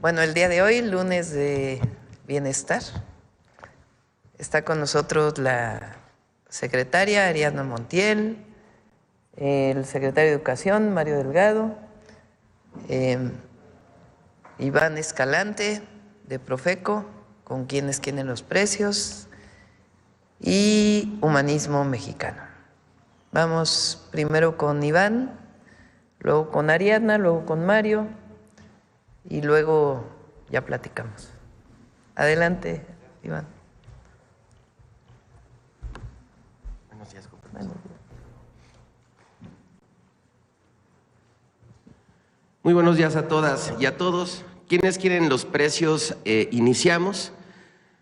Bueno, el día de hoy, lunes de bienestar, está con nosotros la secretaria Ariadna Montiel, el secretario de Educación, Mario Delgado, Iván Escalante, de Profeco, con quienes quieren los precios, y Humanismo Mexicano. Vamos primero con Iván, luego con Ariadna, luego con Mario, y luego ya platicamos. Adelante, Iván. Buenos días, compañeros. Muy buenos días a todas y a todos. ¿Quiénes quieren los precios? Iniciamos.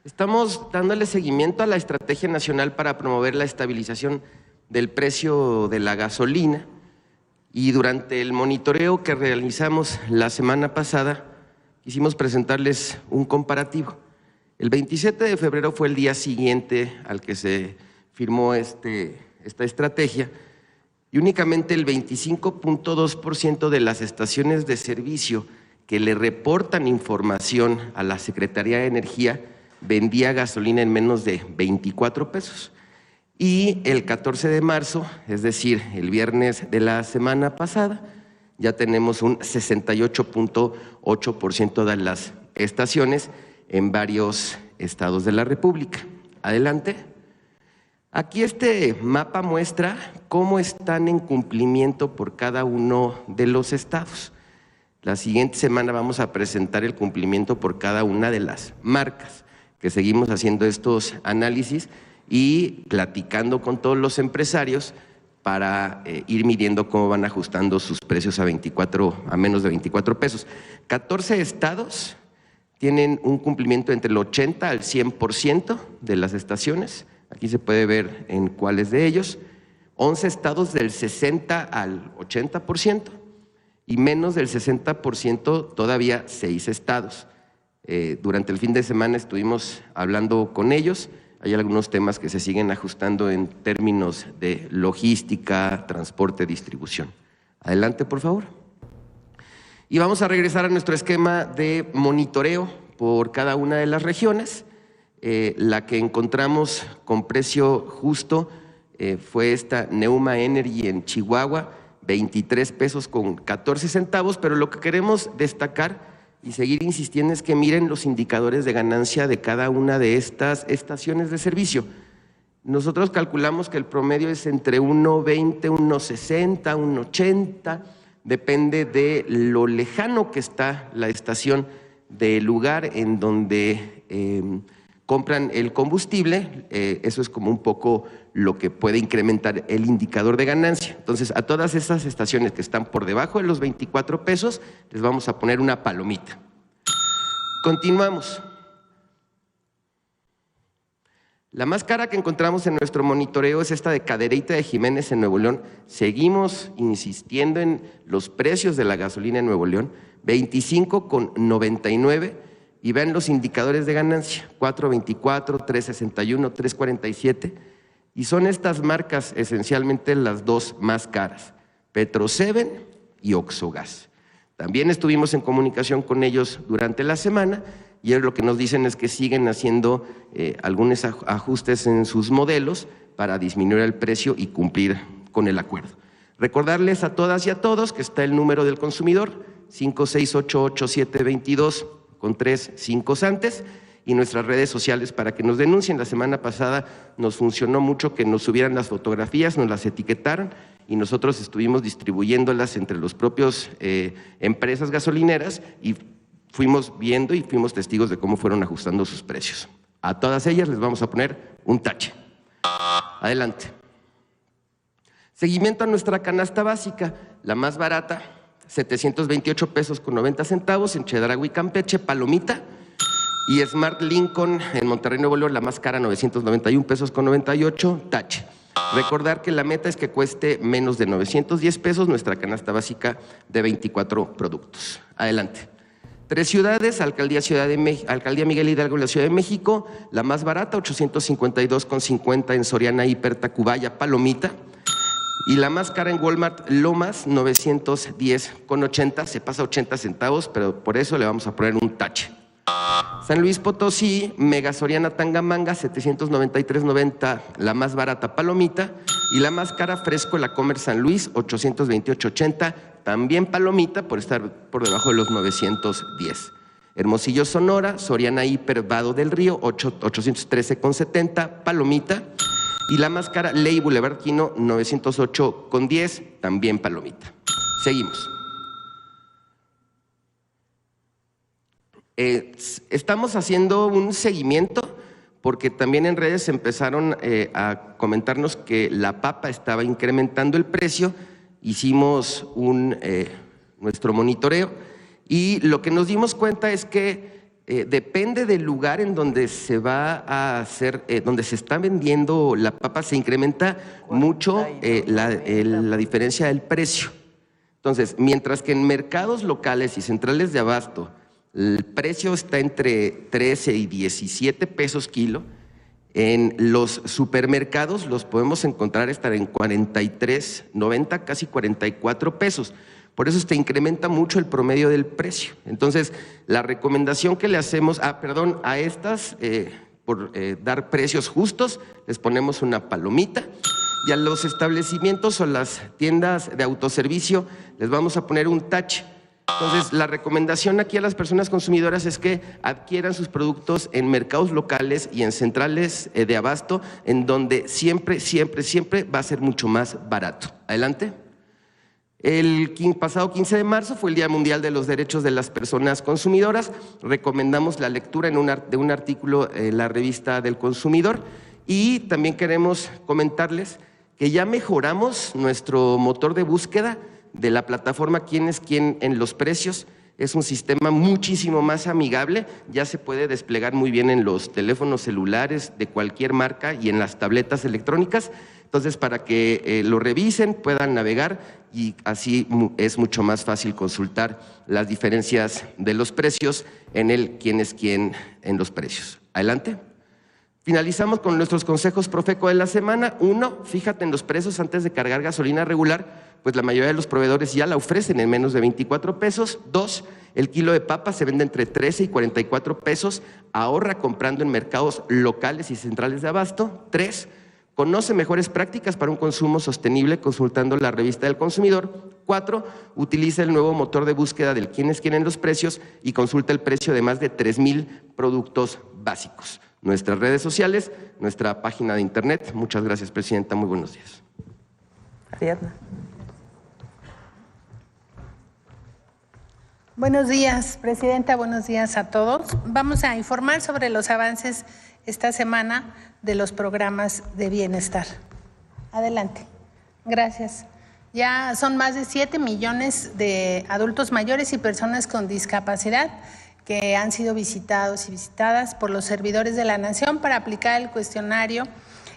Estamos dándole seguimiento a la Estrategia Nacional para promover la estabilización del precio de la gasolina. Y durante el monitoreo que realizamos la semana pasada, quisimos presentarles un comparativo. El 27 de febrero fue el día siguiente al que se firmó esta estrategia, y únicamente el 25.2% de las estaciones de servicio que le reportan información a la Secretaría de Energía vendía gasolina en menos de 24 pesos. Y el 14 de marzo, es decir, el viernes de la semana pasada, ya tenemos un 68.8% de las estaciones en varios estados de la República. Adelante. Aquí este mapa muestra cómo están en cumplimiento por cada uno de los estados. La siguiente semana vamos a presentar el cumplimiento por cada una de las marcas, que seguimos haciendo estos análisis y platicando con todos los empresarios para ir midiendo cómo van ajustando sus precios a menos de 24 pesos. 14 estados tienen un cumplimiento entre el 80 al 100% de las estaciones. Aquí se puede ver en cuáles de ellos. 11 estados del 60 al 80% y menos del 60% todavía 6 estados. Durante el fin de semana estuvimos hablando con ellos. Hay algunos temas que se siguen ajustando en términos de logística, transporte, distribución. Adelante, por favor. Y vamos a regresar a nuestro esquema de monitoreo por cada una de las regiones. La que encontramos con precio justo fue esta Neuma Energy en Chihuahua, 23 pesos con 14 centavos, pero lo que queremos destacar y seguir insistiendo es que miren los indicadores de ganancia de cada una de estas estaciones de servicio. Nosotros calculamos que el promedio es entre 1.20, 1.60, 1.80, depende de lo lejano que está la estación del lugar en donde compran el combustible. Eso es como un poco lo que puede incrementar el indicador de ganancia. Entonces, a todas esas estaciones que están por debajo de los 24 pesos, les vamos a poner una palomita. Continuamos. La más cara que encontramos en nuestro monitoreo es esta de Cadereyta de Jiménez en Nuevo León. Seguimos insistiendo en los precios de la gasolina en Nuevo León, 25,99, y vean los indicadores de ganancia, 4.24, 3.61, 3.47, y son estas marcas esencialmente las dos más caras, Petro-7 y Oxogas. También estuvimos en comunicación con ellos durante la semana y ellos lo que nos dicen es que siguen haciendo algunos ajustes en sus modelos para disminuir el precio y cumplir con el acuerdo. Recordarles a todas y a todos que está el número del consumidor, 5688722 con 3 5 antes, y nuestras redes sociales para que nos denuncien. La semana pasada nos funcionó mucho que nos subieran las fotografías, nos las etiquetaran y nosotros estuvimos distribuyéndolas entre los propios empresas gasolineras y fuimos viendo y fuimos testigos de cómo fueron ajustando sus precios. A todas ellas les vamos a poner un tache. Adelante. Seguimiento a nuestra canasta básica, la más barata, 728 pesos con 90 centavos en Chedraui, Campeche, palomita. Y Smart Lincoln en Monterrey, Nuevo León, la más cara, 991 pesos con 98, tache. Recordar que la meta es que cueste menos de 910 pesos nuestra canasta básica de 24 productos. Adelante. 3 ciudades, Alcaldía Miguel Hidalgo en la Ciudad de México, la más barata, 852,50 en Soriana, Hiper, Tacubaya, palomita. Y la más cara en Walmart Lomas, 910,80, se pasa 80 centavos, pero por eso le vamos a poner un tache. San Luis Potosí, Mega Soriana Tangamanga, 793.90, la más barata palomita, y la más cara Fresco La Comer San Luis, 828.80, también palomita por estar por debajo de los 910. Hermosillo Sonora, Soriana Hiper Vado del Río, 813.70, palomita, y la más cara Ley Boulevard Quino, 908.10, también palomita. Seguimos. Estamos haciendo un seguimiento porque también en redes empezaron a comentarnos que la papa estaba incrementando el precio. Hicimos nuestro monitoreo y lo que nos dimos cuenta es que depende del lugar en donde se va a hacer, donde se está vendiendo la papa, se incrementa mucho la diferencia del precio. Entonces, mientras que en mercados locales y centrales de abasto el precio está entre 13 y 17 pesos kilo, en los supermercados los podemos encontrar estar en 43.90, casi 44 pesos. Por eso se incrementa mucho el promedio del precio. Entonces, la recomendación que le hacemos, a estas, por dar precios justos, les ponemos una palomita, y a los establecimientos o las tiendas de autoservicio les vamos a poner un tache. Entonces, la recomendación aquí a las personas consumidoras es que adquieran sus productos en mercados locales y en centrales de abasto, en donde siempre va a ser mucho más barato. Adelante. El pasado 15 de marzo fue el Día Mundial de los Derechos de las Personas Consumidoras. Recomendamos la lectura de un artículo en la revista del Consumidor, y también queremos comentarles que ya mejoramos nuestro motor de búsqueda de la plataforma Quién es Quién en los precios. Es un sistema muchísimo más amigable, ya se puede desplegar muy bien en los teléfonos celulares de cualquier marca y en las tabletas electrónicas. Entonces, para que lo revisen, puedan navegar, y así es mucho más fácil consultar las diferencias de los precios en el Quién es Quién en los precios. Adelante. Finalizamos con nuestros consejos Profeco de la semana. 1, fíjate en los precios antes de cargar gasolina regular, pues la mayoría de los proveedores ya la ofrecen en menos de 24 pesos. 2, el kilo de papa se vende entre 13 y 44 pesos. Ahorra comprando en mercados locales y centrales de abasto. 3, conoce mejores prácticas para un consumo sostenible consultando la revista del Consumidor. 4, utiliza el nuevo motor de búsqueda del Quién es Quién en los precios y consulta el precio de más de 3,000 productos básicos. Nuestras redes sociales, nuestra página de internet. Muchas gracias, Presidenta. Muy buenos días. Ariadna. Buenos días, Presidenta. Buenos días a todos. Vamos a informar sobre los avances esta semana de los programas de bienestar. Adelante. Gracias. Ya son más de 7 millones de adultos mayores y personas con discapacidad que han sido visitados y visitadas por los servidores de la Nación para aplicar el cuestionario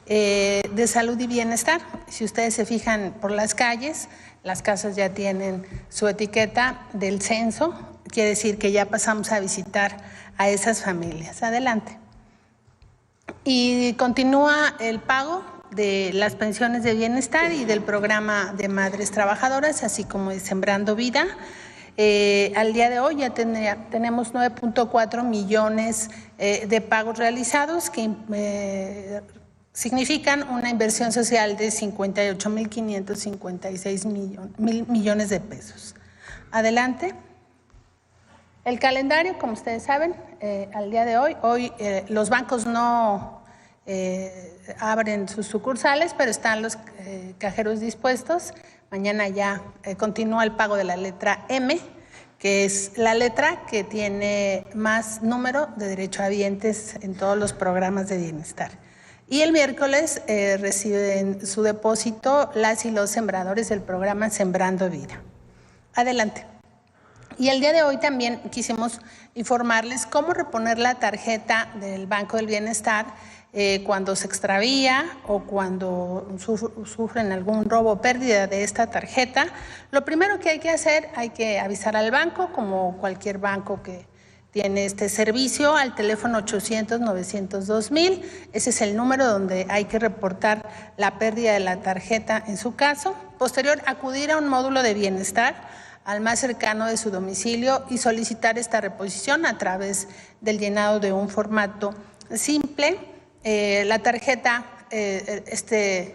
de salud y bienestar. Si ustedes se fijan por las calles, las casas ya tienen su etiqueta del censo, quiere decir que ya pasamos a visitar a esas familias. Adelante. Y continúa el pago de las pensiones de bienestar y del programa de madres trabajadoras, así como de Sembrando Vida. Al día de hoy ya tenemos 9.4 millones de pagos realizados que significan una inversión social de 58.556 millones de pesos. Adelante. El calendario, como ustedes saben, al día de hoy los bancos no abren sus sucursales, pero están los cajeros dispuestos. Mañana ya continúa el pago de la letra M, que es la letra que tiene más número de derechohabientes en todos los programas de bienestar. Y el miércoles reciben su depósito las y los sembradores del programa Sembrando Vida. Adelante. Y el día de hoy también quisimos informarles cómo reponer la tarjeta del Banco del Bienestar cuando se extravía o cuando sufren algún robo o pérdida de esta tarjeta. Lo primero que hay que hacer, hay que avisar al banco, como cualquier banco que tiene este servicio al teléfono 800-902-1000. Ese es el número donde hay que reportar la pérdida de la tarjeta en su caso. Posterior, acudir a un módulo de bienestar al más cercano de su domicilio y solicitar esta reposición a través del llenado de un formato simple. La tarjeta, este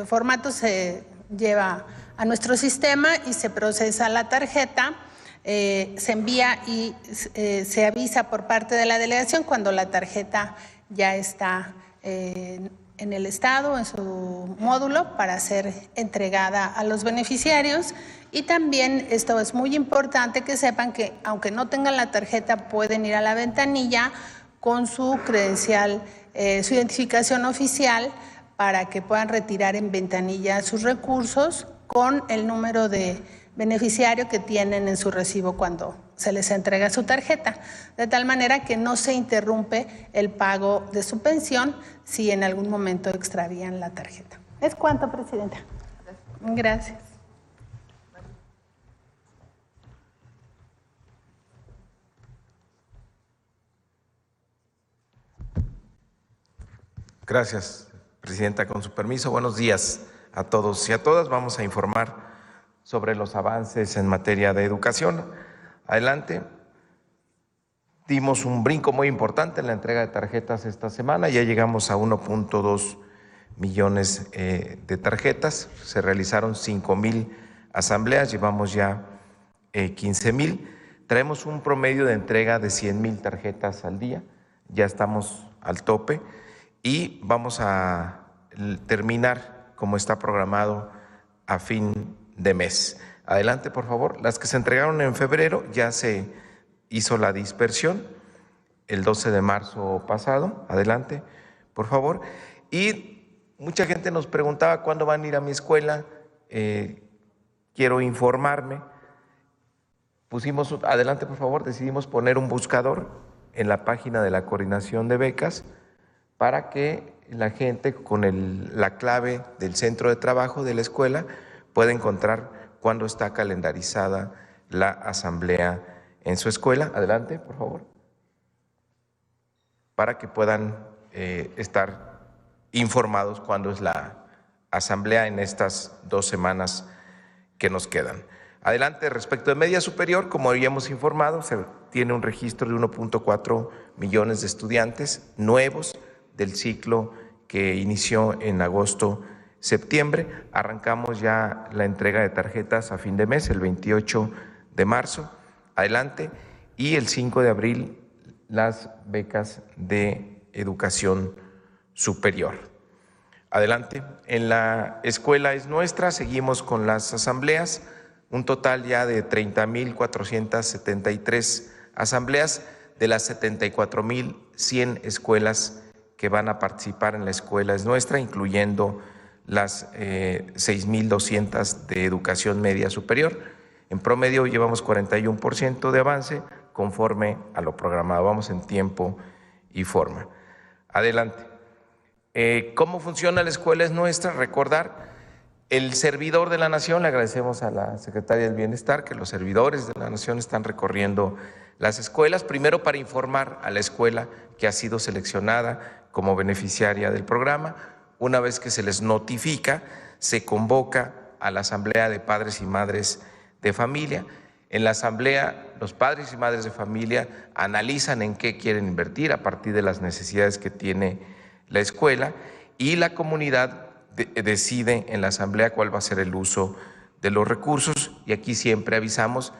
formato se lleva a nuestro sistema y se procesa la tarjeta. Se envía y se avisa por parte de la delegación cuando la tarjeta ya está en el estado, en su módulo, para ser entregada a los beneficiarios. Y también esto es muy importante que sepan que aunque no tengan la tarjeta, pueden ir a la ventanilla con su credencial, su identificación oficial, para que puedan retirar en ventanilla sus recursos con el número de beneficiario que tienen en su recibo cuando se les entrega su tarjeta, de tal manera que no se interrumpe el pago de su pensión si en algún momento extravían la tarjeta. ¿Es cuánto, Presidenta? Gracias. Gracias, Presidenta. Con su permiso, buenos días a todos y a todas. Vamos a informar sobre los avances en materia de educación. Adelante. Dimos un brinco muy importante en la entrega de tarjetas esta semana. Ya llegamos a 1.2 millones de tarjetas. Se realizaron 5,000 asambleas. Llevamos ya 15,000. Traemos un promedio de entrega de 100,000 tarjetas al día. Ya estamos al tope y vamos a terminar como está programado a fin de mes. Adelante, por favor. Las que se entregaron en febrero ya se hizo la dispersión el 12 de marzo pasado. Adelante, por favor. Y mucha gente nos preguntaba cuándo van a ir a mi escuela. Quiero informarme. Pusimos, adelante, por favor, decidimos poner un buscador en la página de la Coordinación de Becas para que la gente con la clave del centro de trabajo de la escuela pueda encontrar cuándo está calendarizada la asamblea en su escuela. Adelante, por favor. Para que puedan estar informados cuándo es la asamblea en estas 2 semanas que nos quedan. Adelante, respecto de media superior, como ya hemos informado, se tiene un registro de 1.4 millones de estudiantes nuevos del ciclo que inició en agosto-septiembre. Arrancamos ya la entrega de tarjetas a fin de mes, el 28 de marzo. Adelante. Y el 5 de abril, las becas de educación superior. Adelante. En la escuela es nuestra, seguimos con las asambleas, un total ya de 30,473 asambleas de las 74,100 escuelas que van a participar en la escuela es nuestra, incluyendo las 6,200 de educación media superior. En promedio llevamos 41% de avance conforme a lo programado. Vamos en tiempo y forma. Adelante. ¿Cómo funciona la escuela es nuestra? Recordar, el servidor de la Nación, le agradecemos a la Secretaria del Bienestar que los servidores de la Nación están recorriendo las escuelas, primero para informar a la escuela que ha sido seleccionada como beneficiaria del programa. Una vez que se les notifica, se convoca a la Asamblea de Padres y Madres de Familia. En la Asamblea, los padres y madres de familia analizan en qué quieren invertir a partir de las necesidades que tiene la escuela y la comunidad decide en la Asamblea cuál va a ser el uso de los recursos. Y aquí siempre avisamos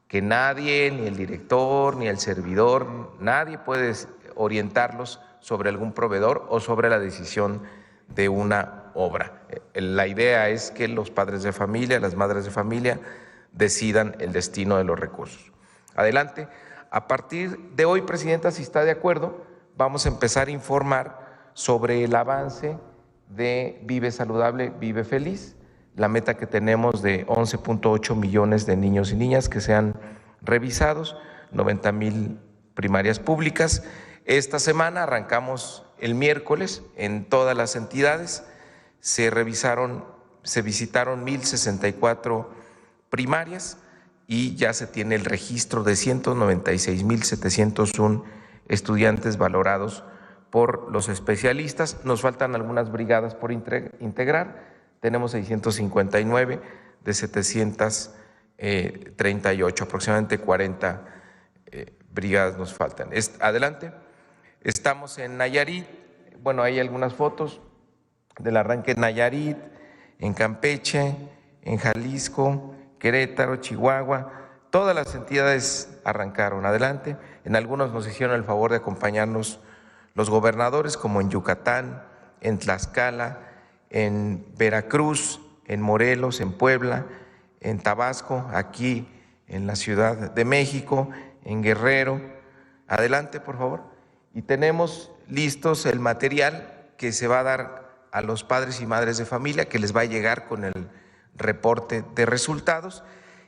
que nadie, ni el director, ni el servidor, nadie puede orientarlos sobre algún proveedor o sobre la decisión de una obra. La idea es que los padres de familia, las madres de familia, decidan el destino de los recursos. Adelante. A partir de hoy, Presidenta, si está de acuerdo, vamos a empezar a informar sobre el avance de Vive Saludable, Vive Feliz, la meta que tenemos de 11.8 millones de niños y niñas que sean revisados, 90,000 primarias públicas. Esta semana arrancamos el miércoles en todas las entidades, se visitaron 1,064 primarias y ya se tiene el registro de 196,701 estudiantes valorados por los especialistas. Nos faltan algunas brigadas por integrar. Tenemos 659 de 738, aproximadamente 40 brigadas nos faltan. Adelante. Estamos en Nayarit. Bueno, hay algunas fotos del arranque en Nayarit, en Campeche, en Jalisco, Querétaro, Chihuahua. Todas las entidades arrancaron. Adelante. En algunos nos hicieron el favor de acompañarnos los gobernadores, como en Yucatán, en Tlaxcala, en Veracruz, en Morelos, en Puebla, en Tabasco, aquí en la Ciudad de México, en Guerrero. Adelante, por favor. Y tenemos listos el material que se va a dar a los padres y madres de familia, que les va a llegar con el reporte de resultados.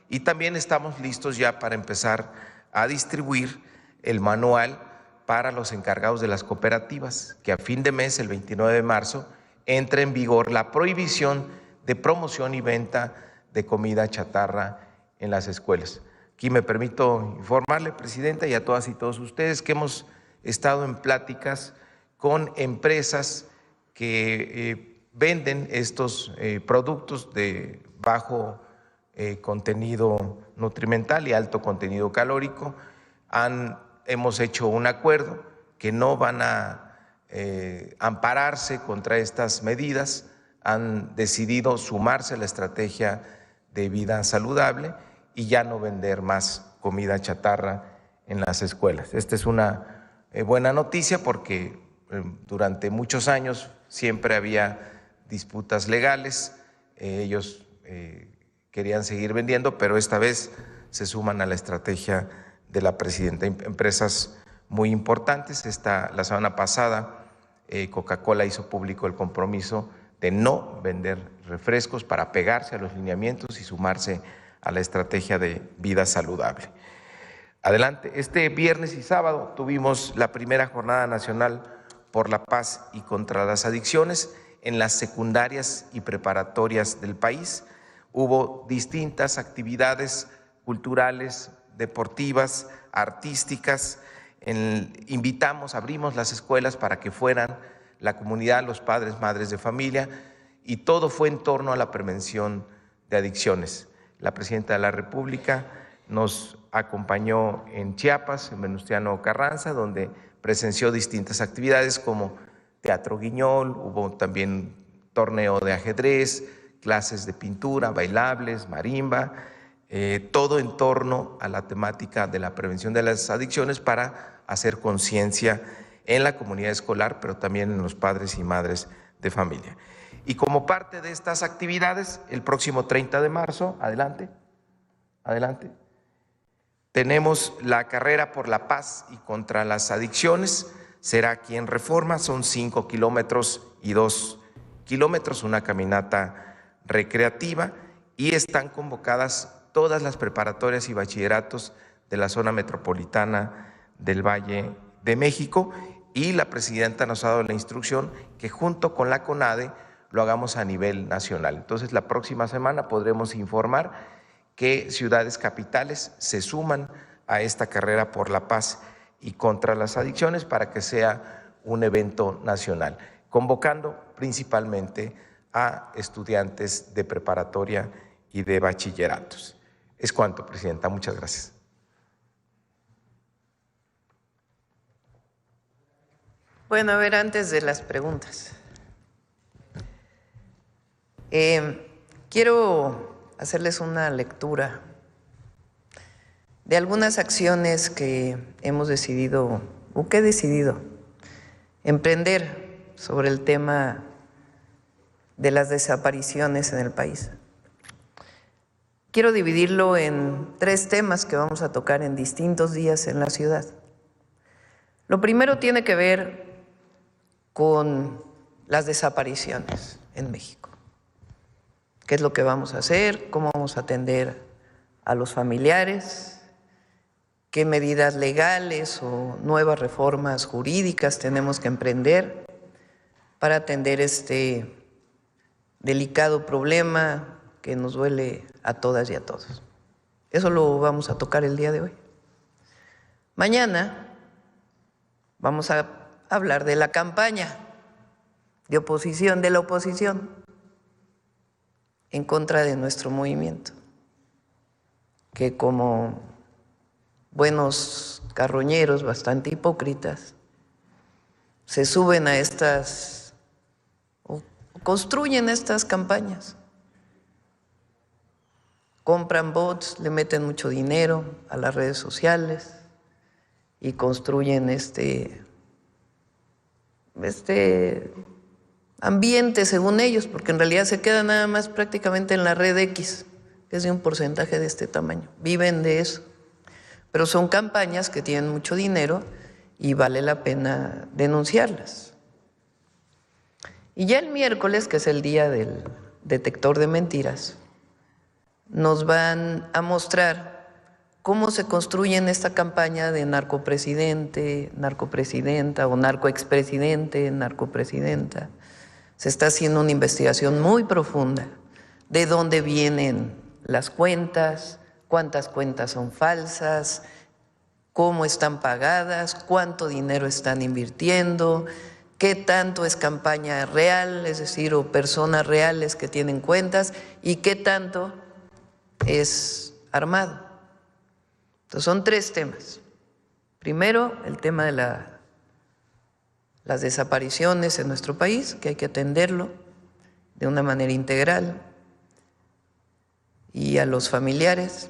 Y también estamos listos ya para empezar a distribuir el manual para los encargados de las cooperativas, que a fin de mes, el 29 de marzo, entre en vigor la prohibición de promoción y venta de comida chatarra en las escuelas. Aquí me permito informarle, Presidenta, y a todas y todos ustedes que hemos estado en pláticas con empresas que venden estos productos de bajo contenido nutrimental y alto contenido calórico. Hemos hecho un acuerdo que no van a ampararse contra estas medidas, han decidido sumarse a la estrategia de vida saludable y ya no vender más comida chatarra en las escuelas. Esta es una buena noticia porque durante muchos años siempre había disputas legales, ellos querían seguir vendiendo, pero esta vez se suman a la estrategia de la presidenta. Empresas muy importantes. La semana pasada Coca-Cola hizo público el compromiso de no vender refrescos para pegarse a los lineamientos y sumarse a la estrategia de vida saludable. Adelante. Este viernes y sábado tuvimos la primera Jornada Nacional por la Paz y contra las Adicciones en las secundarias y preparatorias del país. Hubo distintas actividades culturales, deportivas, artísticas. Abrimos las escuelas para que fueran la comunidad, los padres, madres de familia, y todo fue en torno a la prevención de adicciones. La Presidenta de la República nos acompañó en Chiapas, en Venustiano Carranza, donde presenció distintas actividades como teatro guiñol, hubo también torneo de ajedrez, clases de pintura, bailables, marimba, todo en torno a la temática de la prevención de las adicciones para hacer conciencia en la comunidad escolar, pero también en los padres y madres de familia. Y como parte de estas actividades, el próximo 30 de marzo, adelante, tenemos la carrera por la paz y contra las adicciones. Será aquí en Reforma, son 5 kilómetros y 2 kilómetros, una caminata recreativa, y están convocadas todas las preparatorias y bachilleratos de la zona metropolitana del Valle de México, y la Presidenta nos ha dado la instrucción que junto con la CONADE lo hagamos a nivel nacional. Entonces, la próxima semana podremos informar que ciudades capitales se suman a esta carrera por la paz y contra las adicciones para que sea un evento nacional, convocando principalmente a estudiantes de preparatoria y de bachilleratos. Es cuanto, Presidenta. Muchas gracias. Bueno, a ver, antes de las preguntas, quiero hacerles una lectura de algunas acciones que hemos decidido, o que he decidido, emprender sobre el tema de las desapariciones en el país. Quiero dividirlo en 3 temas que vamos a tocar en distintos días en la ciudad. Lo primero tiene que ver con las desapariciones en México. ¿Qué es lo que vamos a hacer? ¿Cómo vamos a atender a los familiares? ¿Qué medidas legales o nuevas reformas jurídicas tenemos que emprender para atender este delicado problema que nos duele a todas y a todos? Esa Eso lo vamos a tocar el día de hoy. Mañana vamos a hablar de la campaña de oposición, de la oposición en contra de nuestro movimiento, que como buenos carroñeros, bastante hipócritas, se suben a estas o construyen estas campañas. Compran bots, le meten mucho dinero a las redes sociales y construyen este ambiente según ellos, porque en realidad se queda nada más prácticamente en la red X, que es de un porcentaje de este tamaño. Viven de eso. Pero son campañas que tienen mucho dinero y vale la pena denunciarlas. Y ya el miércoles, que es el día del detector de mentiras, nos van a mostrar cómo se construye en esta campaña de narcopresidente, narcopresidenta o narcoexpresidente, narcopresidenta. Se está haciendo una investigación muy profunda de dónde vienen las cuentas, cuántas cuentas son falsas, cómo están pagadas, cuánto dinero están invirtiendo, qué tanto es campaña real, es decir, o personas reales que tienen cuentas, y qué tanto es armado. Entonces son 3 temas. Primero, el tema de las desapariciones en nuestro país, que hay que atenderlo de una manera integral, y a los familiares.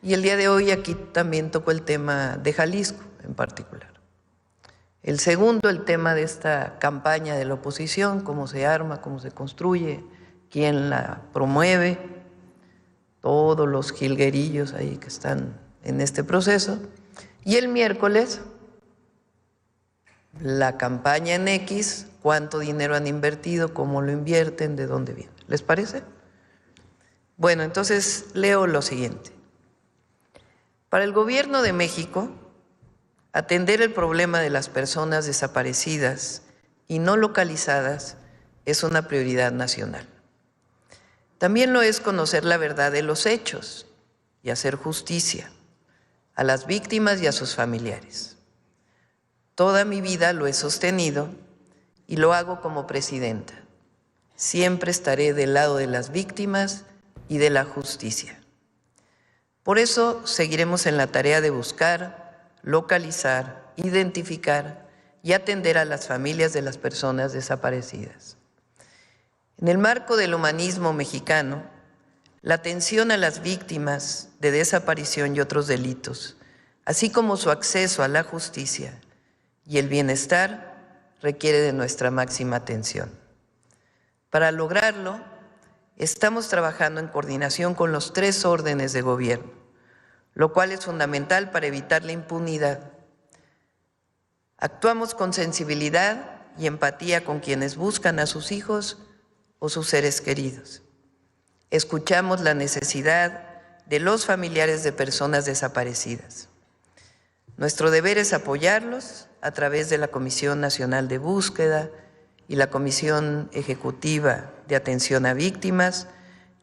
Y el día de hoy aquí también tocó el tema de Jalisco en particular. El segundo, el tema de esta campaña de la oposición, cómo se arma, cómo se construye, quién la promueve, todos los jilguerillos ahí que están en este proceso. Y el miércoles, la campaña en X, cuánto dinero han invertido, cómo lo invierten, de dónde viene. ¿Les parece? Bueno, entonces leo lo siguiente. Para el Gobierno de México, atender el problema de las personas desaparecidas y no localizadas es una prioridad nacional. También lo es conocer la verdad de los hechos y hacer justicia a las víctimas y a sus familiares. Toda mi vida lo he sostenido y lo hago como presidenta. Siempre estaré del lado de las víctimas y de la justicia. Por eso seguiremos en la tarea de buscar, localizar, identificar y atender a las familias de las personas desaparecidas. En el marco del humanismo mexicano, la atención a las víctimas de desaparición y otros delitos, así como su acceso a la justicia y el bienestar, requiere de nuestra máxima atención. Para lograrlo, estamos trabajando en coordinación con los 3 órdenes de gobierno, lo cual es fundamental para evitar la impunidad. Actuamos con sensibilidad y empatía con quienes buscan a sus hijos o sus seres queridos. Escuchamos la necesidad de los familiares de personas desaparecidas. Nuestro deber es apoyarlos a través de la Comisión Nacional de Búsqueda y la Comisión Ejecutiva de Atención a Víctimas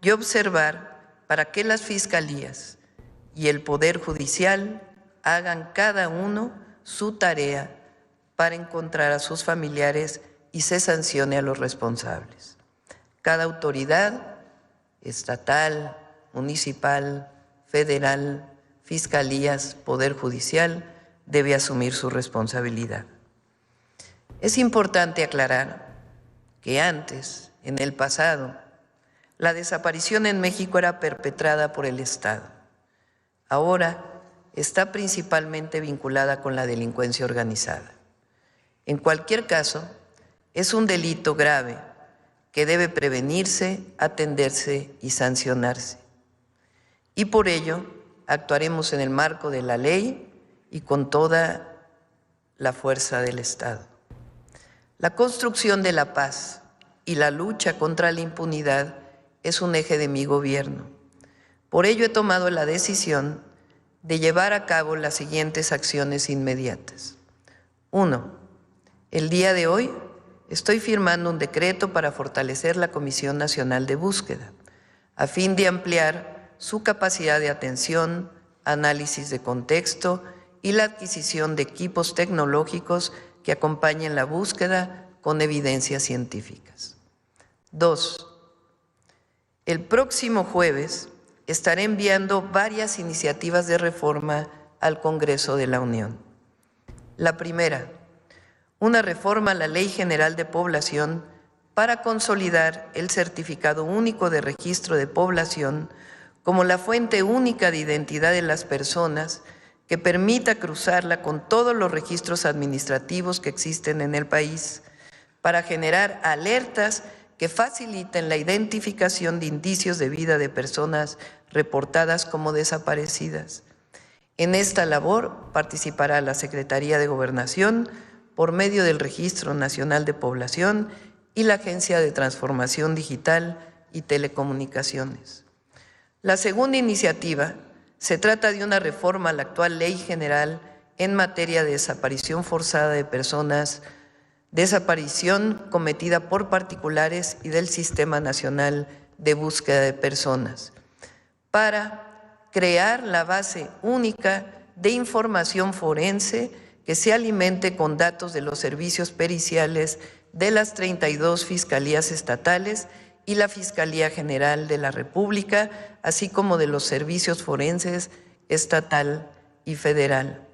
y observar para que las fiscalías y el Poder Judicial hagan cada uno su tarea para encontrar a sus familiares y se sancione a los responsables. Cada autoridad estatal, municipal, federal, fiscalías, Poder Judicial debe asumir su responsabilidad. Es importante aclarar que antes, en el pasado, la desaparición en México era perpetrada por el Estado. Ahora está principalmente vinculada con la delincuencia organizada. En cualquier caso, es un delito grave que debe prevenirse, atenderse y sancionarse. Y por ello, actuaremos en el marco de la ley y con toda la fuerza del Estado. La construcción de la paz y la lucha contra la impunidad es un eje de mi gobierno. Por ello he tomado la decisión de llevar a cabo las siguientes acciones inmediatas. 1. El día de hoy estoy firmando un decreto para fortalecer la Comisión Nacional de Búsqueda, a fin de ampliar su capacidad de atención, análisis de contexto y la adquisición de equipos tecnológicos que acompañen la búsqueda con evidencias científicas. 2. El próximo jueves estaré enviando varias iniciativas de reforma al Congreso de la Unión. La primera, una reforma a la Ley General de Población para consolidar el Certificado Único de Registro de Población como la fuente única de identidad de las personas que permita cruzarla con todos los registros administrativos que existen en el país para generar alertas que faciliten la identificación de indicios de vida de personas reportadas como desaparecidas. En esta labor participará la Secretaría de Gobernación por medio del Registro Nacional de Población y la Agencia de Transformación Digital y Telecomunicaciones. La segunda iniciativa se trata de una reforma a la actual Ley General en materia de desaparición forzada de personas, desaparición cometida por particulares y del Sistema Nacional de Búsqueda de Personas, para crear la base única de información forense que se alimente con datos de los servicios periciales de las 32 fiscalías estatales y la Fiscalía General de la República, así como de los servicios forenses estatal y federal.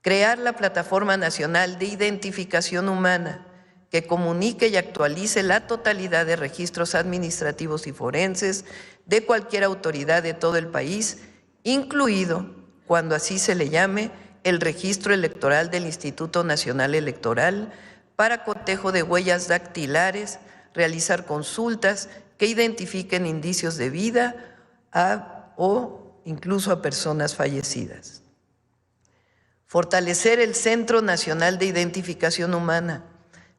Crear la Plataforma Nacional de Identificación Humana, que comunique y actualice la totalidad de registros administrativos y forenses de cualquier autoridad de todo el país, incluido, cuando así se le llame, el registro electoral del Instituto Nacional Electoral, para cotejo de huellas dactilares, realizar consultas que identifiquen indicios de vida o incluso a personas fallecidas. Fortalecer el Centro Nacional de Identificación Humana,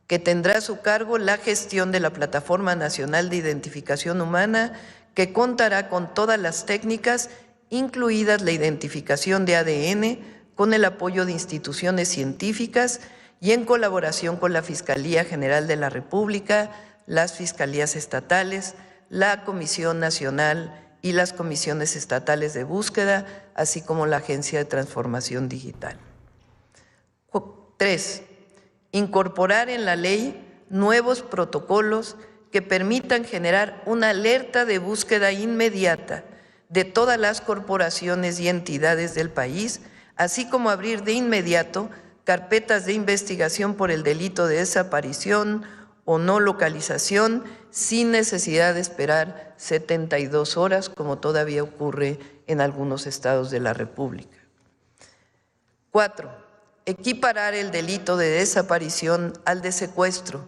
que tendrá a su cargo la gestión de la Plataforma Nacional de Identificación Humana, que contará con todas las técnicas, incluidas la identificación de ADN, con el apoyo de instituciones científicas y en colaboración con la Fiscalía General de la República, las fiscalías estatales, la Comisión Nacional y las comisiones estatales de búsqueda, así como la Agencia de Transformación Digital. 3. Incorporar en la ley nuevos protocolos que permitan generar una alerta de búsqueda inmediata de todas las corporaciones y entidades del país, así como abrir de inmediato carpetas de investigación por el delito de desaparición o no localización sin necesidad de esperar 72 horas, como todavía ocurre en algunos estados de la República. 4. Equiparar el delito de desaparición al de secuestro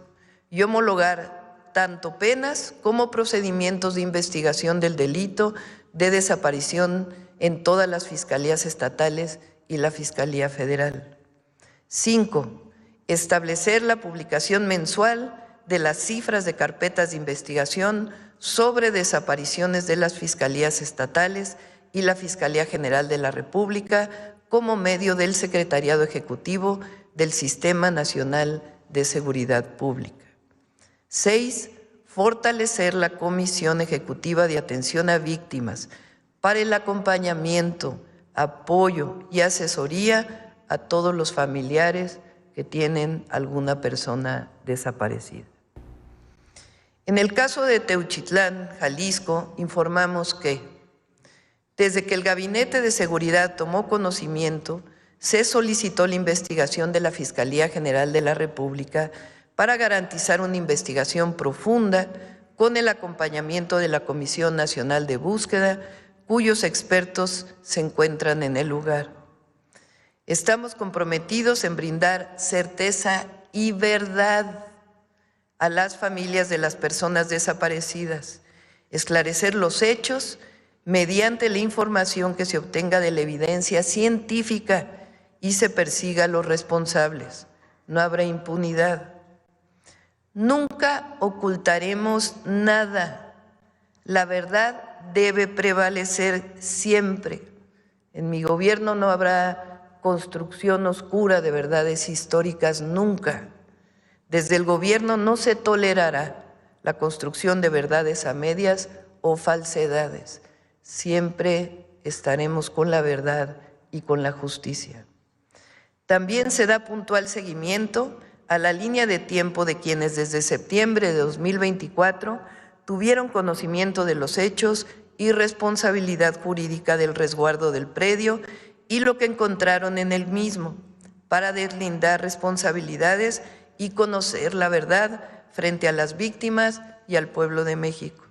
y homologar tanto penas como procedimientos de investigación del delito de desaparición en todas las fiscalías estatales y la Fiscalía Federal. 5. Establecer la publicación mensual de las cifras de carpetas de investigación sobre desapariciones de las fiscalías estatales y la Fiscalía General de la República como medio del Secretariado Ejecutivo del Sistema Nacional de Seguridad Pública. 6. Fortalecer la Comisión Ejecutiva de Atención a Víctimas para el acompañamiento, apoyo y asesoría a todos los familiares que tienen alguna persona desaparecida. En el caso de Teuchitlán, Jalisco, informamos que desde que el Gabinete de Seguridad tomó conocimiento, se solicitó la investigación de la Fiscalía General de la República para garantizar una investigación profunda con el acompañamiento de la Comisión Nacional de Búsqueda, cuyos expertos se encuentran en el lugar. Estamos comprometidos en brindar certeza y verdad a las familias de las personas desaparecidas, esclarecer los hechos mediante la información que se obtenga de la evidencia científica y se persiga a los responsables. No habrá impunidad. Nunca ocultaremos nada. La verdad debe prevalecer siempre. En mi gobierno no habrá construcción oscura de verdades históricas nunca. Desde el gobierno no se tolerará la construcción de verdades a medias o falsedades. siempre estaremos con la verdad y con la justicia. También se da puntual seguimiento a la línea de tiempo de quienes desde septiembre de 2024 tuvieron conocimiento de los hechos y responsabilidad jurídica del resguardo del predio y lo que encontraron en el mismo, para deslindar responsabilidades y conocer la verdad frente a las víctimas y al pueblo de México.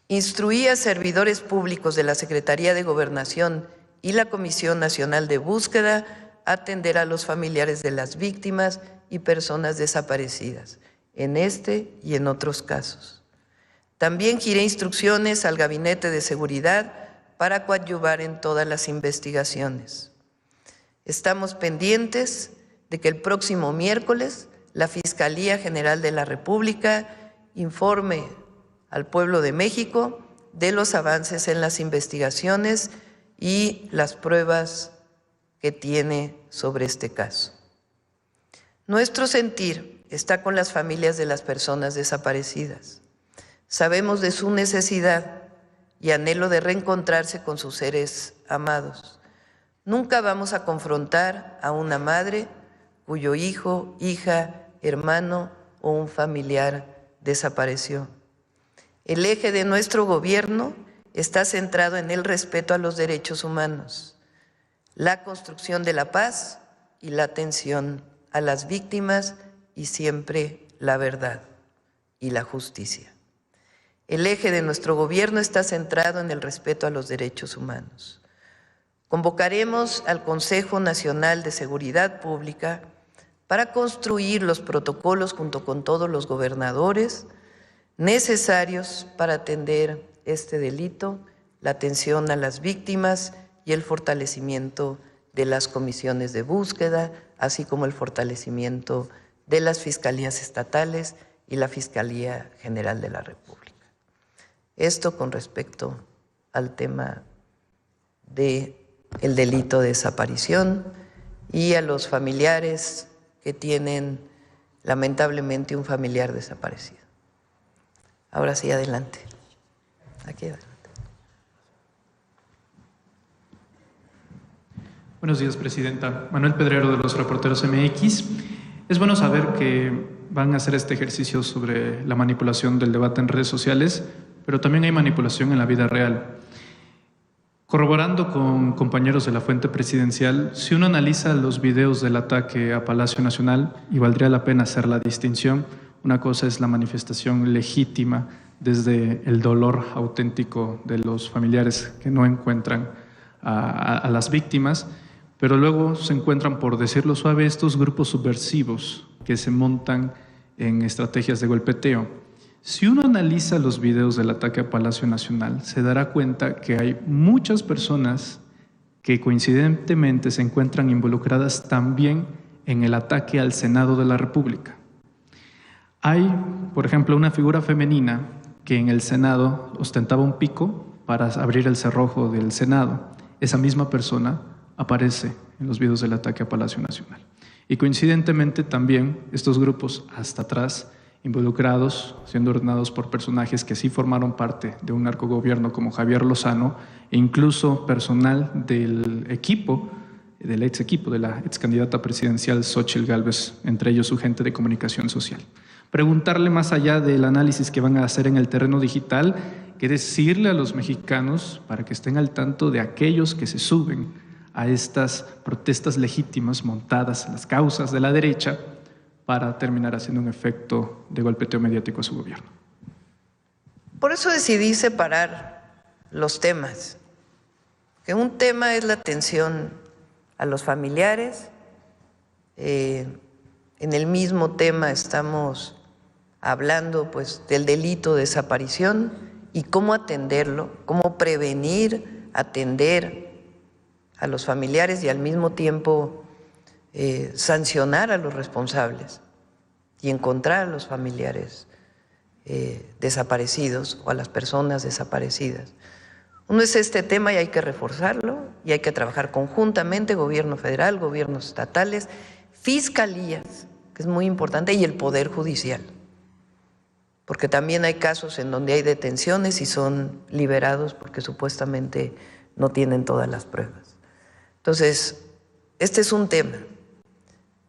Instruí a servidores públicos de la Secretaría de Gobernación y la Comisión Nacional de Búsqueda a atender a los familiares de las víctimas y personas desaparecidas, en este y en otros casos. También giré instrucciones al Gabinete de Seguridad para coadyuvar en todas las investigaciones. Estamos pendientes de que el próximo miércoles la Fiscalía General de la República informe al pueblo de México de los avances en las investigaciones y las pruebas que tiene sobre este caso. Nuestro sentir está con las familias de las personas desaparecidas. Sabemos de su necesidad y anhelo de reencontrarse con sus seres amados. Nunca vamos a confrontar a una madre cuyo hijo, hija, hermano o un familiar desapareció. El eje de nuestro gobierno está centrado en el respeto a los derechos humanos, la construcción de la paz y la atención a las víctimas y siempre la verdad y la justicia. El eje de nuestro gobierno está centrado en el respeto a los derechos humanos. Convocaremos al Consejo Nacional de Seguridad Pública para construir los protocolos junto con todos los gobernadores necesarios para atender este delito, la atención a las víctimas y el fortalecimiento de las comisiones de búsqueda, así como el fortalecimiento de las fiscalías estatales y la Fiscalía General de la República. Esto con respecto al tema del delito de desaparición y a los familiares que tienen lamentablemente un familiar desaparecido. Ahora sí, adelante. Aquí adelante. Buenos días, Presidenta. Manuel Pedrero, de los Reporteros MX. Es bueno saber que van a hacer este ejercicio sobre la manipulación del debate en redes sociales, pero también hay manipulación en la vida real. Corroborando con compañeros de la fuente presidencial, si uno analiza los videos del ataque a Palacio Nacional, y valdría la pena hacer la distinción, una cosa es la manifestación legítima desde el dolor auténtico de los familiares que no encuentran a las víctimas, pero luego se encuentran, por decirlo suave, estos grupos subversivos que se montan en estrategias de golpeteo. Si uno analiza los videos del ataque a Palacio Nacional, se dará cuenta que hay muchas personas que coincidentemente se encuentran involucradas también en el ataque al Senado de la República. Hay, por ejemplo, una figura femenina que en el Senado ostentaba un pico para abrir el cerrojo del Senado. Esa misma persona aparece en los videos del ataque a Palacio Nacional. Y coincidentemente también estos grupos hasta atrás, involucrados, siendo ordenados por personajes que sí formaron parte de un narcogobierno como Javier Lozano, e incluso personal del equipo, del ex equipo de la ex candidata presidencial Xóchitl Gálvez, entre ellos su gente de comunicación social. Preguntarle, más allá del análisis que van a hacer en el terreno digital, qué decirle a los mexicanos para que estén al tanto de aquellos que se suben a estas protestas legítimas montadas en las causas de la derecha para terminar haciendo un efecto de golpeteo mediático a su gobierno. Por eso decidí separar los temas, que un tema es la atención a los familiares, en el mismo tema estamos hablando pues del delito de desaparición y cómo atenderlo, cómo prevenir, atender a los familiares y al mismo tiempo sancionar a los responsables y encontrar a los familiares desaparecidos o a las personas desaparecidas. Uno es este tema y hay que reforzarlo y hay que trabajar conjuntamente, gobierno federal, gobiernos estatales, fiscalías, que es muy importante, y el Poder Judicial. porque también hay casos en donde hay detenciones y son liberados porque supuestamente no tienen todas las pruebas. Entonces, este es un tema.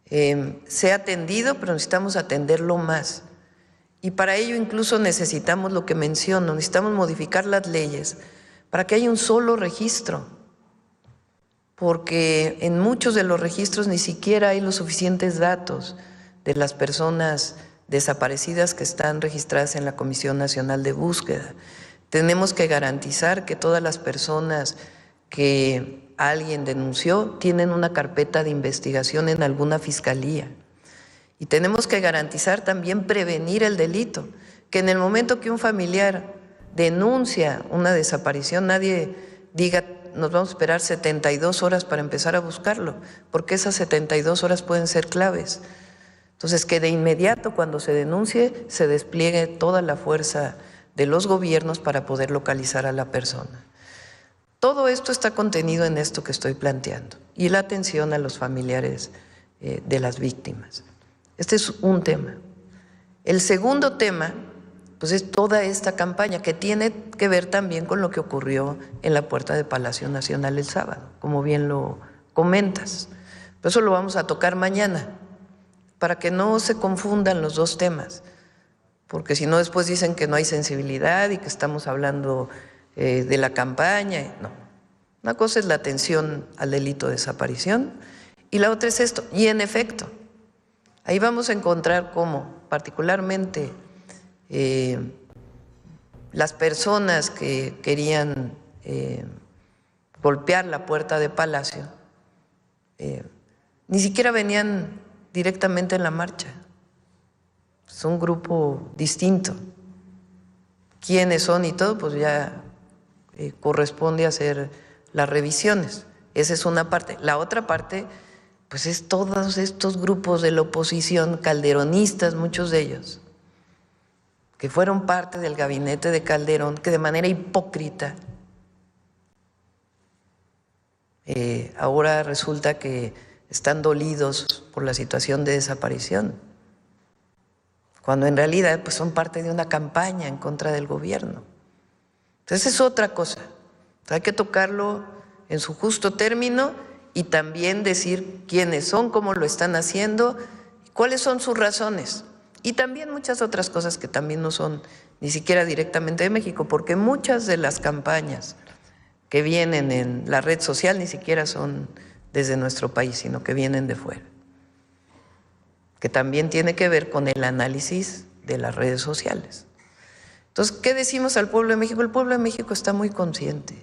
Se ha atendido, pero necesitamos atenderlo más. Y para ello incluso necesitamos lo que menciono, necesitamos modificar las leyes para que haya un solo registro, porque en muchos de los registros ni siquiera hay los suficientes datos de las personas desaparecidas que están registradas en la Comisión Nacional de Búsqueda. Tenemos que garantizar que todas las personas que alguien denunció tienen una carpeta de investigación en alguna fiscalía. Y tenemos que garantizar también prevenir el delito, que en el momento que un familiar denuncia una desaparición, nadie diga nos vamos a esperar 72 horas para empezar a buscarlo, porque esas 72 horas pueden ser claves. Entonces, que de inmediato cuando se denuncie se despliegue toda la fuerza de los gobiernos para poder localizar a la persona. Todo esto está contenido en esto que estoy planteando y la atención a los familiares de las víctimas. Este es un tema. El segundo tema, pues es toda esta campaña que tiene que ver también con lo que ocurrió en la puerta de Palacio Nacional el sábado, como bien lo comentas. Pero eso lo vamos a tocar mañana, para que no se confundan los dos temas, porque si no después dicen que no hay sensibilidad y que estamos hablando de la campaña. No, una cosa es la atención al delito de desaparición y la otra es esto. Y en efecto, ahí vamos a encontrar cómo particularmente las personas que querían golpear la puerta de Palacio ni siquiera venían directamente en la marcha. Es un grupo distinto. ¿Quiénes son y todo? Pues ya corresponde hacer las revisiones. Esa es una parte. La otra parte, pues es todos estos grupos de la oposición, calderonistas, muchos de ellos, que fueron parte del gabinete de Calderón, que de manera hipócrita ahora resulta que están dolidos por la situación de desaparición, cuando en realidad pues son parte de una campaña en contra del gobierno. Entonces es otra cosa. Hay que tocarlo en su justo término y también decir quiénes son, cómo lo están haciendo, cuáles son sus razones. Y también muchas otras cosas que también no son ni siquiera directamente de México, porque muchas de las campañas que vienen en la red social ni siquiera son desde nuestro país, sino que vienen de fuera, que también tiene que ver con el análisis de las redes sociales. Entonces, ¿qué decimos al pueblo de México? El pueblo de México está muy consciente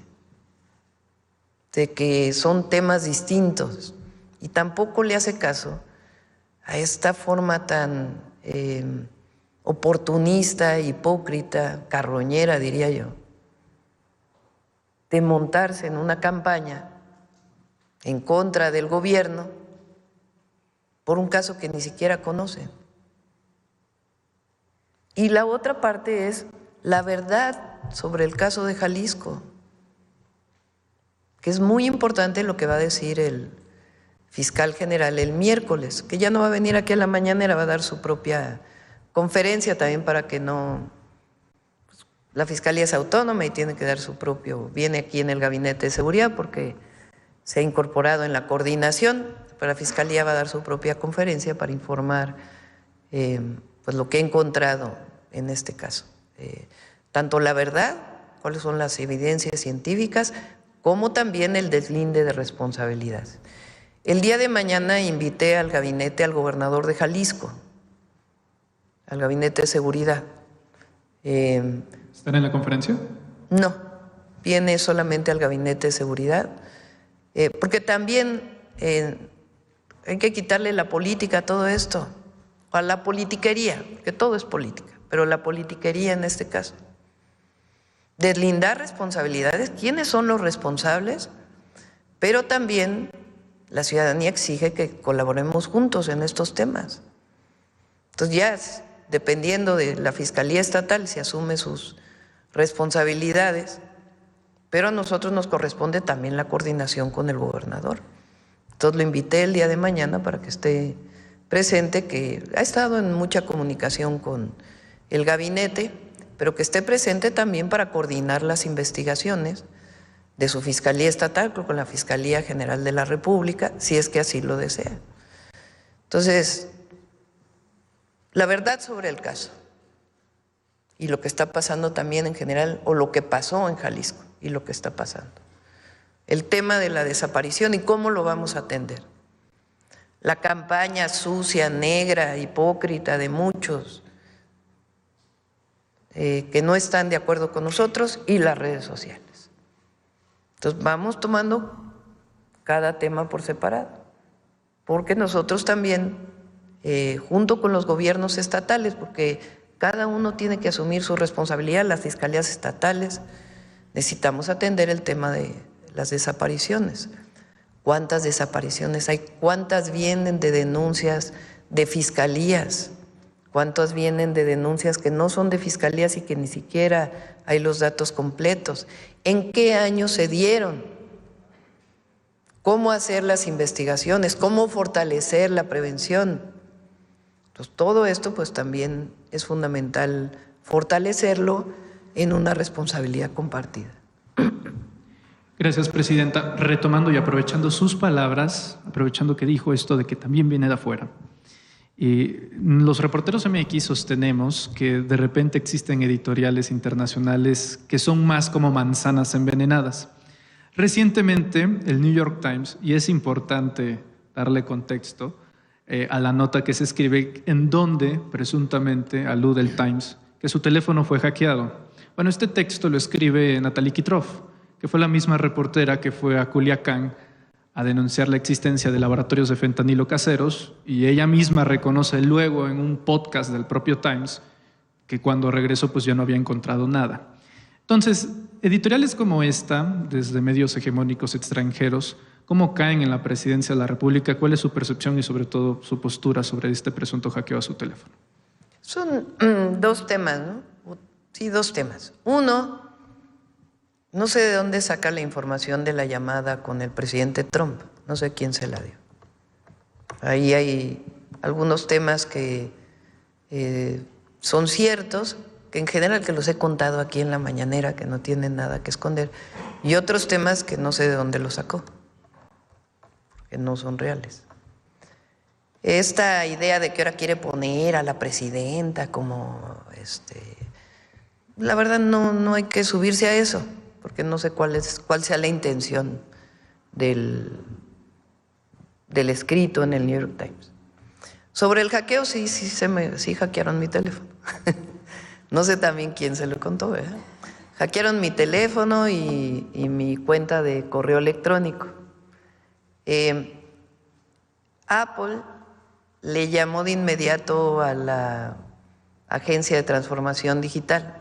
de que son temas distintos y tampoco le hace caso a esta forma tan oportunista, hipócrita, carroñera, diría yo, de montarse en una campaña en contra del gobierno por un caso que ni siquiera conocen. Y la otra parte es la verdad sobre el caso de Jalisco, que es muy importante lo que va a decir el fiscal general el miércoles, que ya no va a venir aquí a la mañanera, va a dar su propia conferencia también para que no… La Fiscalía es autónoma y tiene que dar su propio… Viene aquí en el Gabinete de Seguridad porque se ha incorporado en la coordinación, pero la Fiscalía va a dar su propia conferencia para informar pues lo que he encontrado en este caso. Tanto la verdad, cuáles son las evidencias científicas, como también el deslinde de responsabilidad. El día de mañana invité al gabinete al gobernador de Jalisco, al Gabinete de Seguridad. ¿Están en la conferencia? No, viene solamente al Gabinete de Seguridad, porque también hay que quitarle la política a todo esto, a la politiquería, porque todo es política, pero la politiquería en este caso. Deslindar responsabilidades, quiénes son los responsables, pero también la ciudadanía exige que colaboremos juntos en estos temas. Entonces ya, dependiendo de la Fiscalía Estatal, se asume sus responsabilidades, pero a nosotros nos corresponde también la coordinación con el gobernador. Entonces lo invité el día de mañana para que esté presente, que ha estado en mucha comunicación con el gabinete, pero que esté presente también para coordinar las investigaciones de su Fiscalía Estatal con la Fiscalía General de la República, si es que así lo desea. Entonces, la verdad sobre el caso y lo que está pasando también en general, o lo que pasó en Jalisco y lo que está pasando. El tema de la desaparición y cómo lo vamos a atender. La campaña sucia, negra, hipócrita de muchos que no están de acuerdo con nosotros y las redes sociales. Entonces vamos tomando cada tema por separado, porque nosotros también, junto con los gobiernos estatales, porque cada uno tiene que asumir su responsabilidad, las fiscalías estatales, necesitamos atender el tema de las desapariciones. ¿Cuántas desapariciones hay? ¿Cuántas vienen de denuncias de fiscalías? ¿Cuántas vienen de denuncias que no son de fiscalías y que ni siquiera hay los datos completos? ¿En qué año se dieron? ¿Cómo hacer las investigaciones? ¿Cómo fortalecer la prevención? Entonces, todo esto pues también es fundamental fortalecerlo en una responsabilidad compartida. Gracias, Presidenta. Retomando y aprovechando sus palabras, aprovechando que dijo esto de que también viene de afuera, los reporteros MX sostenemos que de repente existen editoriales internacionales que son más como manzanas envenenadas. Recientemente, el New York Times, y es importante darle contexto a la nota que se escribe, en donde presuntamente alude el Times que su teléfono fue hackeado. Bueno, este texto lo escribe Natalie Kitroff, que fue la misma reportera que fue a Culiacán a denunciar la existencia de laboratorios de fentanilo caseros, y ella misma reconoce luego en un podcast del propio Times que cuando regresó pues ya no había encontrado nada. Entonces, editoriales como esta, desde medios hegemónicos extranjeros, ¿cómo caen en la presidencia de la República? ¿Cuál es su percepción y sobre todo su postura sobre este presunto hackeo a su teléfono? Son dos temas, ¿no? Sí, dos temas. Uno, no sé de dónde saca la información de la llamada con el presidente Trump. No sé quién se la dio. Ahí hay algunos temas que son ciertos, que en general que los he contado aquí en la mañanera, que no tienen nada que esconder, y otros temas que no sé de dónde los sacó, que no son reales. Esta idea de que ahora quiere poner a la presidenta como la verdad no hay que subirse a eso, porque no sé cuál sea la intención del escrito en el New York Times. Sobre el hackeo, sí hackearon mi teléfono. No sé también quién se lo contó, ¿verdad? Hackearon mi teléfono y mi cuenta de correo electrónico. Apple le llamó de inmediato a la Agencia de Transformación Digital.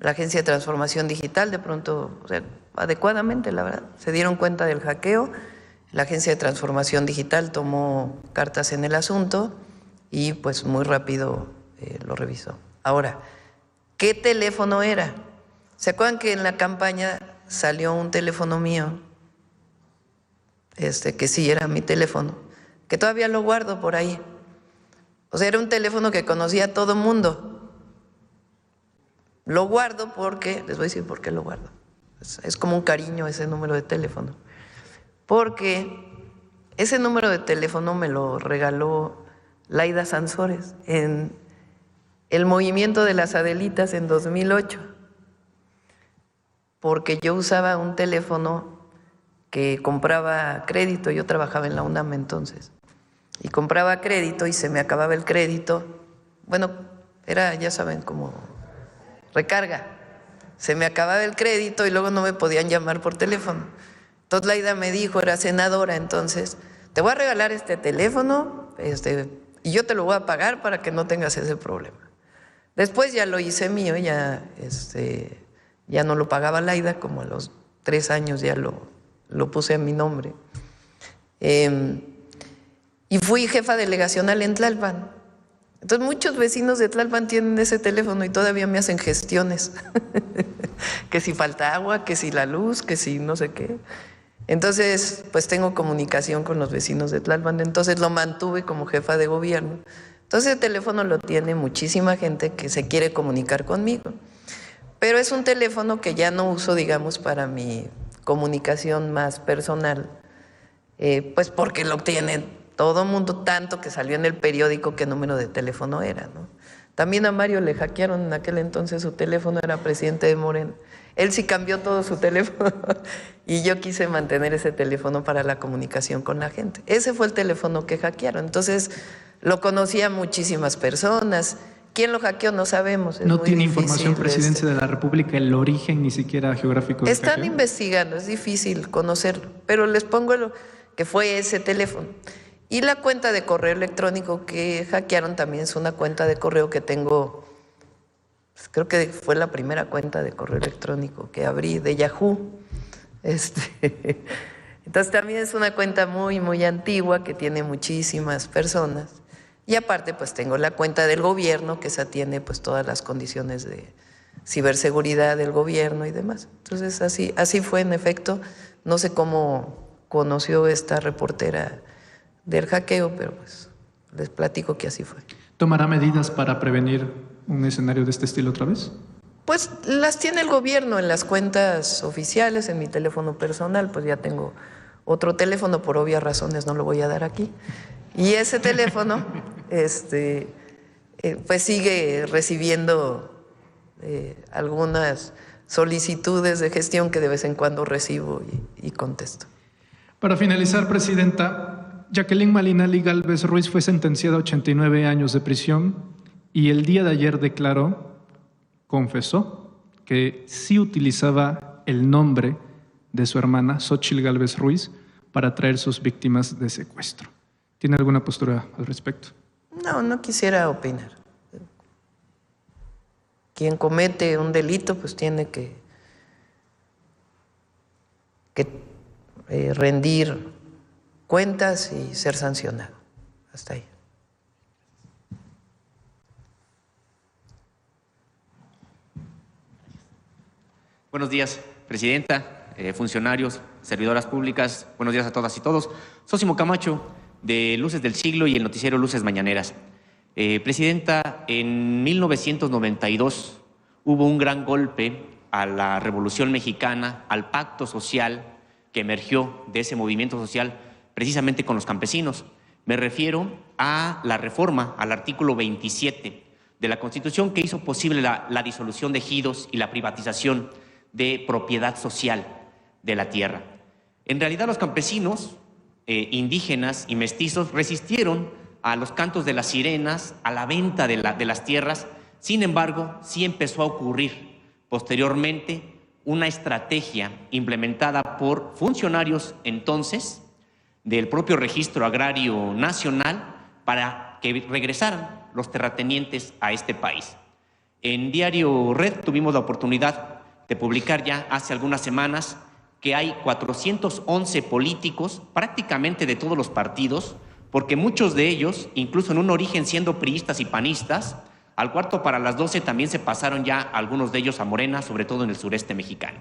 La Agencia de Transformación Digital de pronto, o sea, adecuadamente, la verdad, se dieron cuenta del hackeo. La Agencia de Transformación Digital tomó cartas en el asunto y pues muy rápido lo revisó. Ahora, ¿qué teléfono era? ¿Se acuerdan que en la campaña salió un teléfono mío? Que sí era mi teléfono, que todavía lo guardo por ahí. O sea, era un teléfono que conocía a todo mundo. Lo guardo porque, les voy a decir por qué lo guardo. Es como un cariño ese número de teléfono. Porque ese número de teléfono me lo regaló Laida Sansores en el movimiento de las Adelitas en 2008. Porque yo usaba un teléfono que compraba crédito, yo trabajaba en la UNAM entonces, y compraba crédito y se me acababa el crédito. Bueno, era, ya saben, como recarga. Se me acababa el crédito y luego no me podían llamar por teléfono. Entonces Laida me dijo, era senadora entonces, te voy a regalar este teléfono y yo te lo voy a pagar para que no tengas ese problema. Después ya lo hice mío, ya no lo pagaba Laida, como a los 3 años ya lo puse a mi nombre. Y fui jefa delegacional en Tlalpan. Entonces muchos vecinos de Tlalpan tienen ese teléfono y todavía me hacen gestiones. Que si falta agua, que si la luz, que si no sé qué. Entonces, pues tengo comunicación con los vecinos de Tlalpan. Entonces lo mantuve como jefa de gobierno. Entonces el teléfono lo tiene muchísima gente que se quiere comunicar conmigo. Pero es un teléfono que ya no uso, digamos, para mi comunicación más personal, pues porque lo tiene todo mundo, tanto que salió en el periódico qué número de teléfono era, ¿no? También a Mario le hackearon en aquel entonces su teléfono, era presidente de Morena. Él sí cambió todo su teléfono y yo quise mantener ese teléfono para la comunicación con la gente. Ese fue el teléfono que hackearon. Entonces lo conocían muchísimas personas. ¿Quién lo hackeó? No sabemos. No tiene información, Presidencia de la República, el origen ni siquiera geográfico del Están investigando, es difícil conocerlo, pero les pongo lo que fue ese teléfono. Y la cuenta de correo electrónico que hackearon también es una cuenta de correo que tengo, pues creo que fue la primera cuenta de correo electrónico que abrí de Yahoo. Entonces también es una cuenta muy, muy antigua que tiene muchísimas personas. Y aparte pues tengo la cuenta del gobierno que esa tiene pues todas las condiciones de ciberseguridad del gobierno y demás. Entonces así fue en efecto. No sé cómo conoció esta reportera del hackeo, pero pues les platico que así fue. ¿Tomará medidas para prevenir un escenario de este estilo otra vez? Pues las tiene el gobierno en las cuentas oficiales, en mi teléfono personal, pues ya tengo otro teléfono, por obvias razones no lo voy a dar aquí. Y ese teléfono pues sigue recibiendo algunas solicitudes de gestión que de vez en cuando recibo y contesto. Para finalizar, Presidenta, Jacqueline Malinali Gálvez Ruiz fue sentenciada a 89 años de prisión y el día de ayer confesó que sí utilizaba el nombre de su hermana, Xóchitl Gálvez Ruiz, para atraer sus víctimas de secuestro. ¿Tiene alguna postura al respecto? No quisiera opinar. Quien comete un delito pues tiene que rendir cuentas y ser sancionado. Hasta ahí. Buenos días, Presidenta, funcionarios, servidoras públicas. Buenos días a todas y todos. Sósimo Camacho, de Luces del Siglo y el noticiero Luces Mañaneras. Presidenta, en 1992 hubo un gran golpe a la Revolución Mexicana, al pacto social que emergió de ese movimiento social precisamente con los campesinos. Me refiero a la reforma al artículo 27 de la Constitución que hizo posible la disolución de ejidos y la privatización de propiedad social de la tierra. En realidad los campesinos, indígenas y mestizos resistieron a los cantos de las sirenas, a la venta de las tierras. Sin embargo, sí empezó a ocurrir posteriormente una estrategia implementada por funcionarios entonces del propio Registro Agrario Nacional para que regresaran los terratenientes a este país. En Diario Red tuvimos la oportunidad de publicar ya hace algunas semanas que hay 411 políticos, prácticamente de todos los partidos, porque muchos de ellos, incluso en un origen siendo priistas y panistas, al cuarto para las 12 también se pasaron ya algunos de ellos a Morena, sobre todo en el sureste mexicano.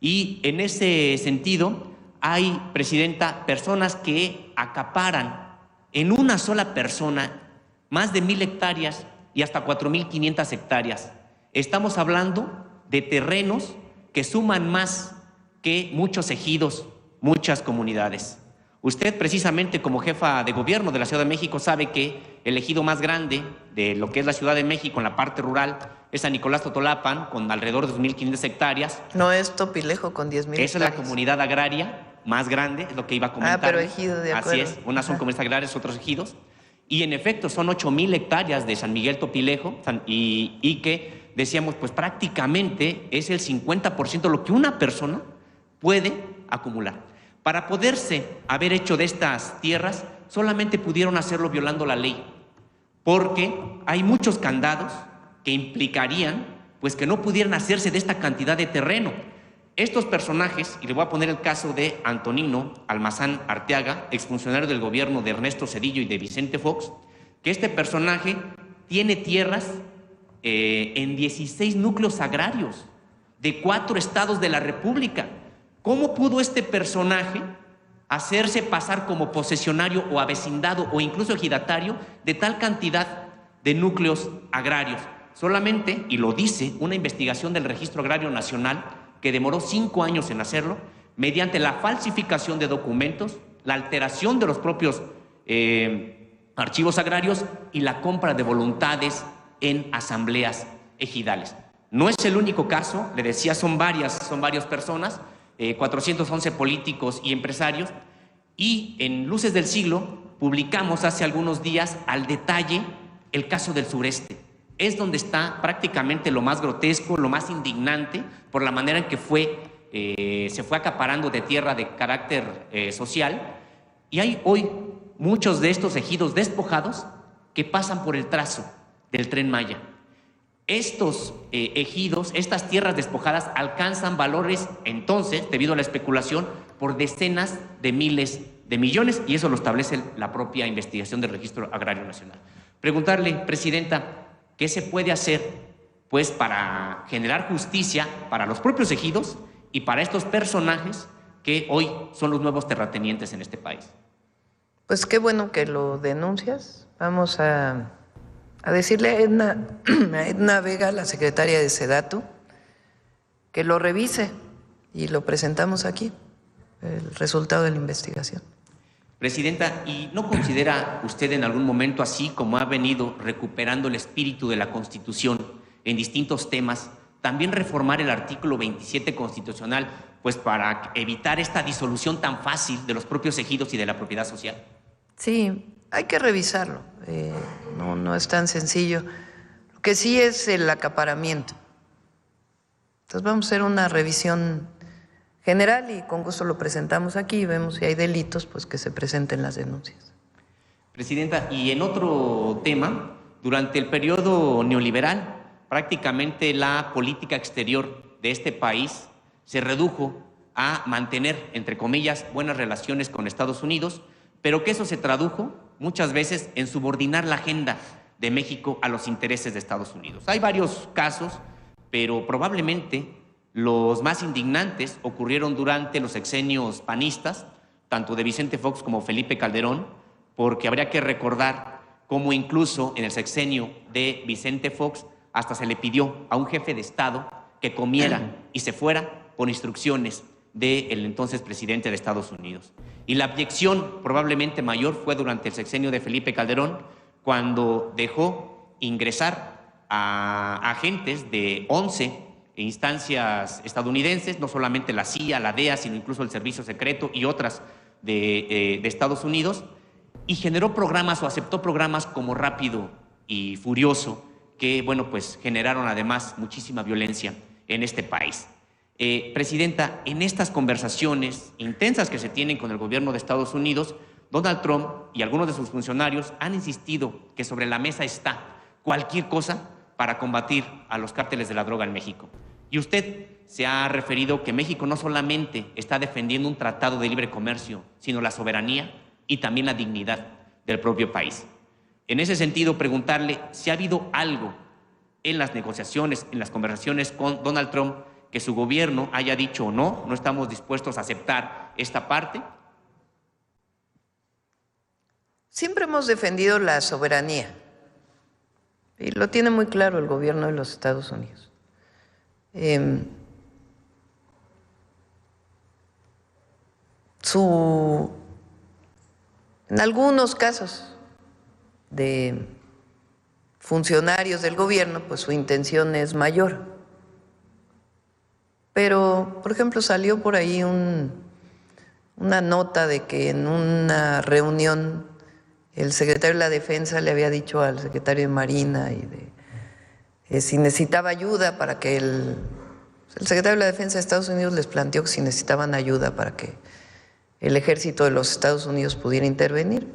Y en ese sentido, hay, Presidenta, personas que acaparan en una sola persona más de 1,000 hectáreas y hasta 4,500 hectáreas. Estamos hablando de terrenos que suman más que muchos ejidos, muchas comunidades. Usted, precisamente como jefa de gobierno de la Ciudad de México, sabe que el ejido más grande de lo que es la Ciudad de México en la parte rural es San Nicolás Totolapan, con alrededor de 2,500 hectáreas. No es Topilejo con 10,000 hectáreas. Esa es la comunidad agraria más grande, es lo que iba a comentar. Pero ejido, de acuerdo. Así es, unas son comunidades agrarias, otros ejidos. Y en efecto son 8,000 hectáreas de San Miguel Topilejo y que decíamos, pues prácticamente es el 50% de lo que una persona puede acumular. Para poderse haber hecho de estas tierras, solamente pudieron hacerlo violando la ley, porque hay muchos candados que implicarían pues que no pudieran hacerse de esta cantidad de terreno. Estos personajes, y le voy a poner el caso de Antonino Almazán Arteaga, exfuncionario del gobierno de Ernesto Zedillo y de Vicente Fox, que este personaje tiene tierras en 16 núcleos agrarios de 4 estados de la República. ¿Cómo pudo este personaje hacerse pasar como posesionario o avecindado o incluso ejidatario de tal cantidad de núcleos agrarios. Solamente, y lo dice una investigación del Registro Agrario Nacional, que demoró 5 años en hacerlo, mediante la falsificación de documentos, la alteración de los propios archivos agrarios y la compra de voluntades en asambleas ejidales. No es el único caso, le decía, son varias personas, 411 políticos y empresarios, y en Luces del Siglo publicamos hace algunos días al detalle el caso del sureste. Es donde está prácticamente lo más grotesco, lo más indignante, por la manera en que se fue acaparando de tierra de carácter social, y hay hoy muchos de estos ejidos despojados que pasan por el trazo del Tren Maya. Estos ejidos, estas tierras despojadas alcanzan valores entonces, debido a la especulación, por decenas de miles de millones, y eso lo establece la propia investigación del Registro Agrario Nacional. Preguntarle, Presidenta, ¿qué se puede hacer pues para generar justicia para los propios ejidos y para estos personajes que hoy son los nuevos terratenientes en este país? Pues qué bueno que lo denuncias. Vamos a decirle a Edna Vega, la secretaria de SEDATU, que lo revise y lo presentamos aquí, el resultado de la investigación. Presidenta, ¿y no considera usted en algún momento, así como ha venido recuperando el espíritu de la Constitución en distintos temas, también reformar el artículo 27 constitucional, pues para evitar esta disolución tan fácil de los propios ejidos y de la propiedad social? Sí, hay que revisarlo. No es tan sencillo. Lo que sí es el acaparamiento. Entonces vamos a hacer una revisión general y con gusto lo presentamos aquí y vemos si hay delitos, pues que se presenten las denuncias. Presidenta, y en otro tema, durante el periodo neoliberal, prácticamente la política exterior de este país se redujo a mantener, entre comillas, buenas relaciones con Estados Unidos, pero que eso se tradujo muchas veces en subordinar la agenda de México a los intereses de Estados Unidos. Hay varios casos, pero probablemente los más indignantes ocurrieron durante los sexenios panistas, tanto de Vicente Fox como Felipe Calderón, porque habría que recordar cómo incluso en el sexenio de Vicente Fox hasta se le pidió a un jefe de Estado que comiera y se fuera por instrucciones del entonces presidente de Estados Unidos. Y la abyección probablemente mayor fue durante el sexenio de Felipe Calderón, cuando dejó ingresar a agentes de 11 instancias estadounidenses, no solamente la CIA, la DEA, sino incluso el Servicio Secreto y otras de Estados Unidos, y generó programas o aceptó programas como Rápido y Furioso, que, bueno, pues generaron además muchísima violencia en este país. Presidenta, en estas conversaciones intensas que se tienen con el gobierno de Estados Unidos, Donald Trump y algunos de sus funcionarios han insistido que sobre la mesa está cualquier cosa para combatir a los cárteles de la droga en México. Y usted se ha referido que México no solamente está defendiendo un tratado de libre comercio, sino la soberanía y también la dignidad del propio país. En ese sentido, preguntarle si ha habido algo en las negociaciones, en las conversaciones con Donald Trump, que su gobierno haya dicho no estamos dispuestos a aceptar esta parte. Siempre hemos defendido la soberanía y lo tiene muy claro el gobierno de los Estados Unidos. En algunos casos de funcionarios del gobierno, pues su intención es mayor. Pero, por ejemplo, salió por ahí una nota de que en una reunión el secretario de la Defensa le había dicho al secretario de Marina si necesitaba ayuda para que el secretario de la Defensa de Estados Unidos les planteó que si necesitaban ayuda para que el ejército de los Estados Unidos pudiera intervenir.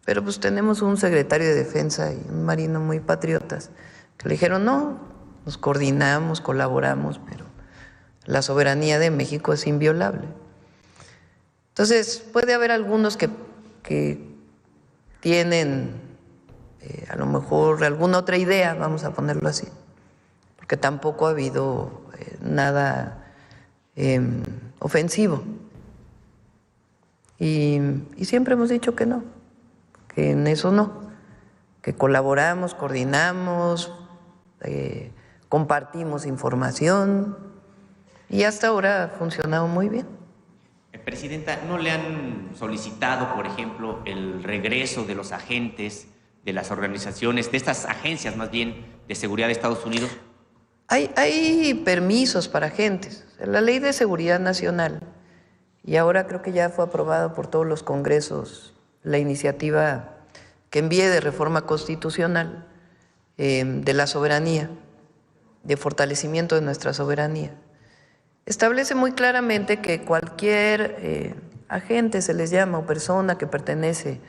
Pero pues tenemos un secretario de Defensa y un marino muy patriotas que le dijeron no, nos coordinamos, colaboramos, pero la soberanía de México es inviolable. Entonces, puede haber algunos que tienen a lo mejor alguna otra idea, vamos a ponerlo así, porque tampoco ha habido nada ofensivo. Y siempre hemos dicho que no, que en eso no, que colaboramos, coordinamos, compartimos información y hasta ahora ha funcionado muy bien. Presidenta, ¿no le han solicitado, por ejemplo, el regreso de los agentes de las organizaciones, de estas agencias más bien, de seguridad de Estados Unidos? Hay permisos para agentes. La Ley de Seguridad Nacional, y ahora creo que ya fue aprobado por todos los congresos, la iniciativa que envíe de reforma constitucional de la soberanía, de fortalecimiento de nuestra soberanía. Establece muy claramente que cualquier agente, se les llama, o persona que pertenece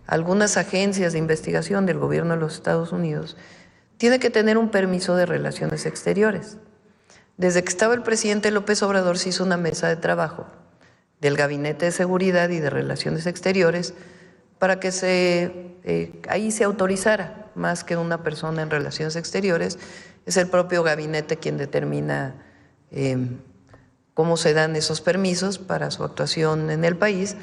a algunas agencias de investigación del gobierno de los Estados Unidos, tiene que tener un permiso de relaciones exteriores. Desde que estaba el presidente López Obrador se hizo una mesa de trabajo del Gabinete de Seguridad y de Relaciones Exteriores para que ahí se autorizara más que una persona en relaciones exteriores. Es el propio gabinete quien determina cómo se dan esos permisos para su actuación en el país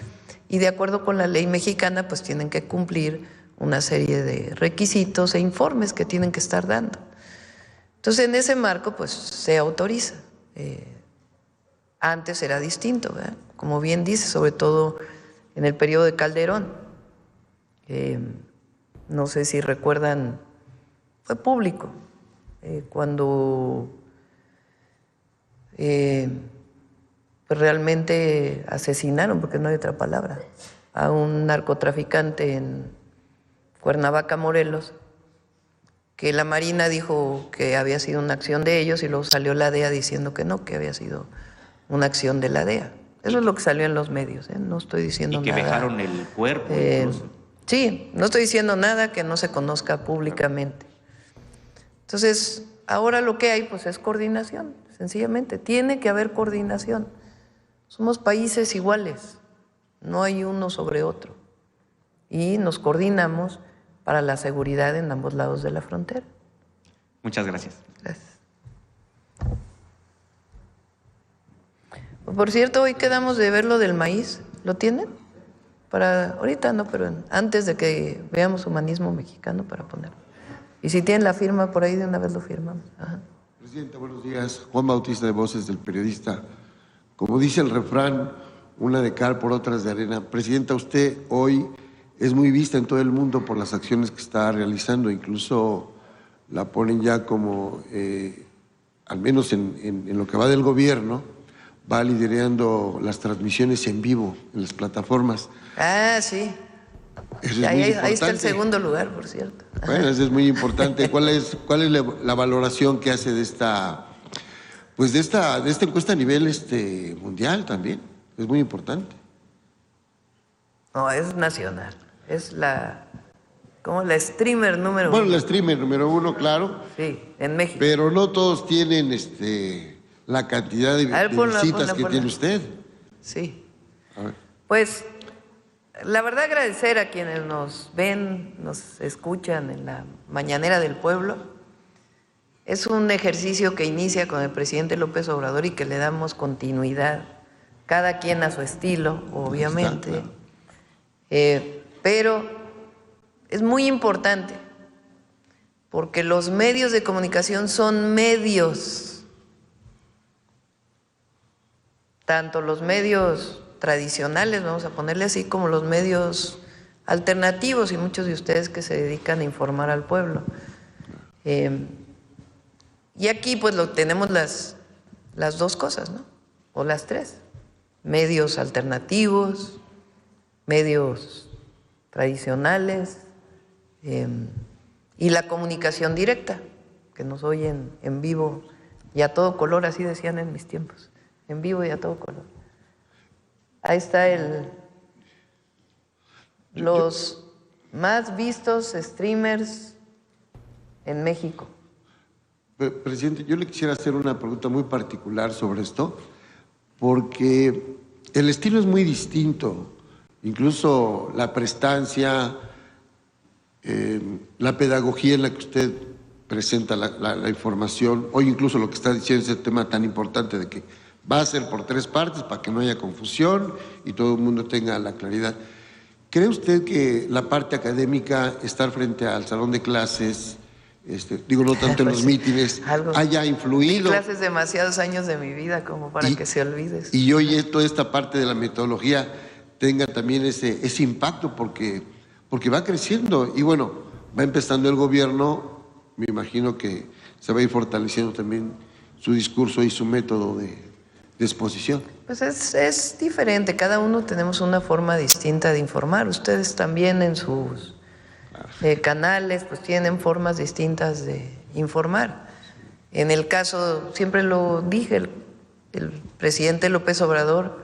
y de acuerdo con la ley mexicana pues tienen que cumplir una serie de requisitos e informes que tienen que estar dando. Entonces en ese marco pues se autoriza. Antes era distinto, ¿verdad? Como bien dice, sobre todo en el periodo de Calderón. No sé si recuerdan, fue público, cuando pues realmente asesinaron, porque no hay otra palabra, a un narcotraficante en Cuernavaca, Morelos, que la Marina dijo que había sido una acción de ellos y luego salió la DEA diciendo que no, que había sido una acción de la DEA. Eso es lo que salió en los medios, no estoy diciendo nada. Y que dejaron el cuerpo incluso. Sí, no estoy diciendo nada que no se conozca públicamente. Entonces, ahora lo que hay pues es coordinación, sencillamente. Tiene que haber coordinación. Somos países iguales, no hay uno sobre otro. Y nos coordinamos para la seguridad en ambos lados de la frontera. Muchas gracias. Gracias. Por cierto, hoy quedamos de ver lo del maíz. ¿Lo tienen? Para ahorita no, pero antes de que veamos Humanismo Mexicano para ponerlo. Y si tienen la firma por ahí, de una vez lo firmamos. Ajá. Presidenta, buenos días. Juan Bautista de Voces del Periodista. Como dice el refrán, una de cal por otras de arena. Presidenta, usted hoy es muy vista en todo el mundo por las acciones que está realizando. Incluso la ponen ya como, al menos en lo que va del gobierno, va liderando las transmisiones en vivo en las plataformas. Ah, sí. Eso es ahí está el segundo lugar, por cierto. Bueno, eso es muy importante. ¿Cuál es la valoración que hace de esta encuesta a nivel mundial también? Es muy importante. No, es nacional. Es la streamer número uno. Bueno, la streamer número uno, claro. Sí, en México. Pero no todos tienen la cantidad de visitas que tiene usted. Sí. A ver. Pues, la verdad agradecer a quienes nos ven, nos escuchan en la Mañanera del Pueblo. Es un ejercicio que inicia con el presidente López Obrador y que le damos continuidad, cada quien a su estilo, obviamente. Está, claro. Pero es muy importante, porque los medios de comunicación son medios, tanto los medios tradicionales, vamos a ponerle así, como los medios alternativos y muchos de ustedes que se dedican a informar al pueblo. Y aquí pues tenemos las dos cosas, ¿no? O las tres. Medios alternativos, medios tradicionales y la comunicación directa, que nos oyen en vivo y a todo color, así decían en mis tiempos, en vivo y a todo color. Ahí está los más vistos streamers en México. Presidente, yo le quisiera hacer una pregunta muy particular sobre esto, porque el estilo es muy distinto, incluso la prestancia, la pedagogía en la que usted presenta la información, hoy incluso lo que está diciendo es el tema tan importante de que Va a ser por 3 partes para que no haya confusión y todo el mundo tenga la claridad. ¿Cree usted que la parte académica, estar frente al salón de clases, digo, no tanto en los mítines, haya influido? Clases demasiados años de mi vida como para que se olvide. Y hoy toda esta parte de la metodología tenga también ese impacto porque va creciendo y bueno, va empezando el gobierno, me imagino que se va a ir fortaleciendo también su discurso y su método de exposición. Pues es diferente, cada uno tenemos una forma distinta de informar. Ustedes también en sus canales pues tienen formas distintas de informar. En el caso, siempre lo dije, el presidente López Obrador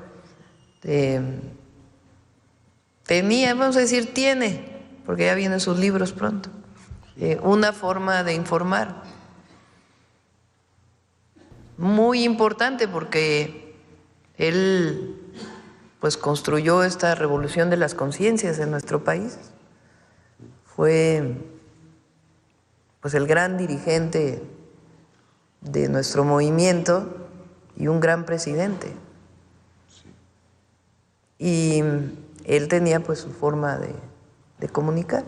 tenía, vamos a decir, tiene, porque ya vienen sus libros pronto, una forma de informar muy importante porque él pues construyó esta revolución de las conciencias en nuestro país. Fue pues el gran dirigente de nuestro movimiento y un gran presidente. Y él tenía pues su forma de comunicar.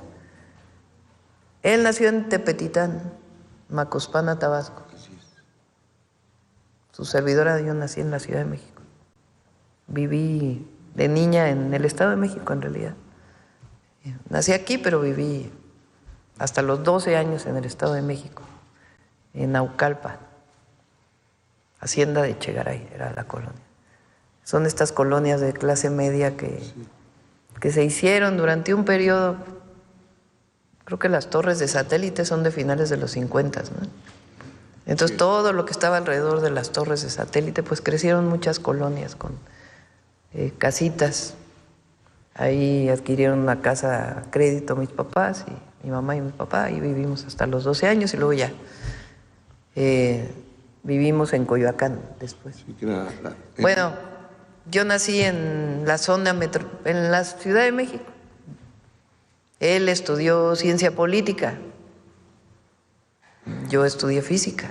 Él nació en Tepetitán, Macospana, Tabasco. Su servidora, yo nací en la Ciudad de México. Viví de niña en el Estado de México, en realidad. Nací aquí, pero viví hasta los 12 años en el Estado de México, en Naucalpan, Hacienda de Chegaray, era la colonia. Son estas colonias de clase media que se hicieron durante un periodo, creo que las torres de satélite son de finales de los 50, ¿no? Entonces todo lo que estaba alrededor de las torres de satélite, pues crecieron muchas colonias con casitas. Ahí adquirieron una casa a crédito mis papás, y mi mamá y mi papá, y vivimos hasta los 12 años y luego ya vivimos en Coyoacán después. Bueno, yo nací en la zona en la Ciudad de México. Él estudió ciencia política. Yo estudié física.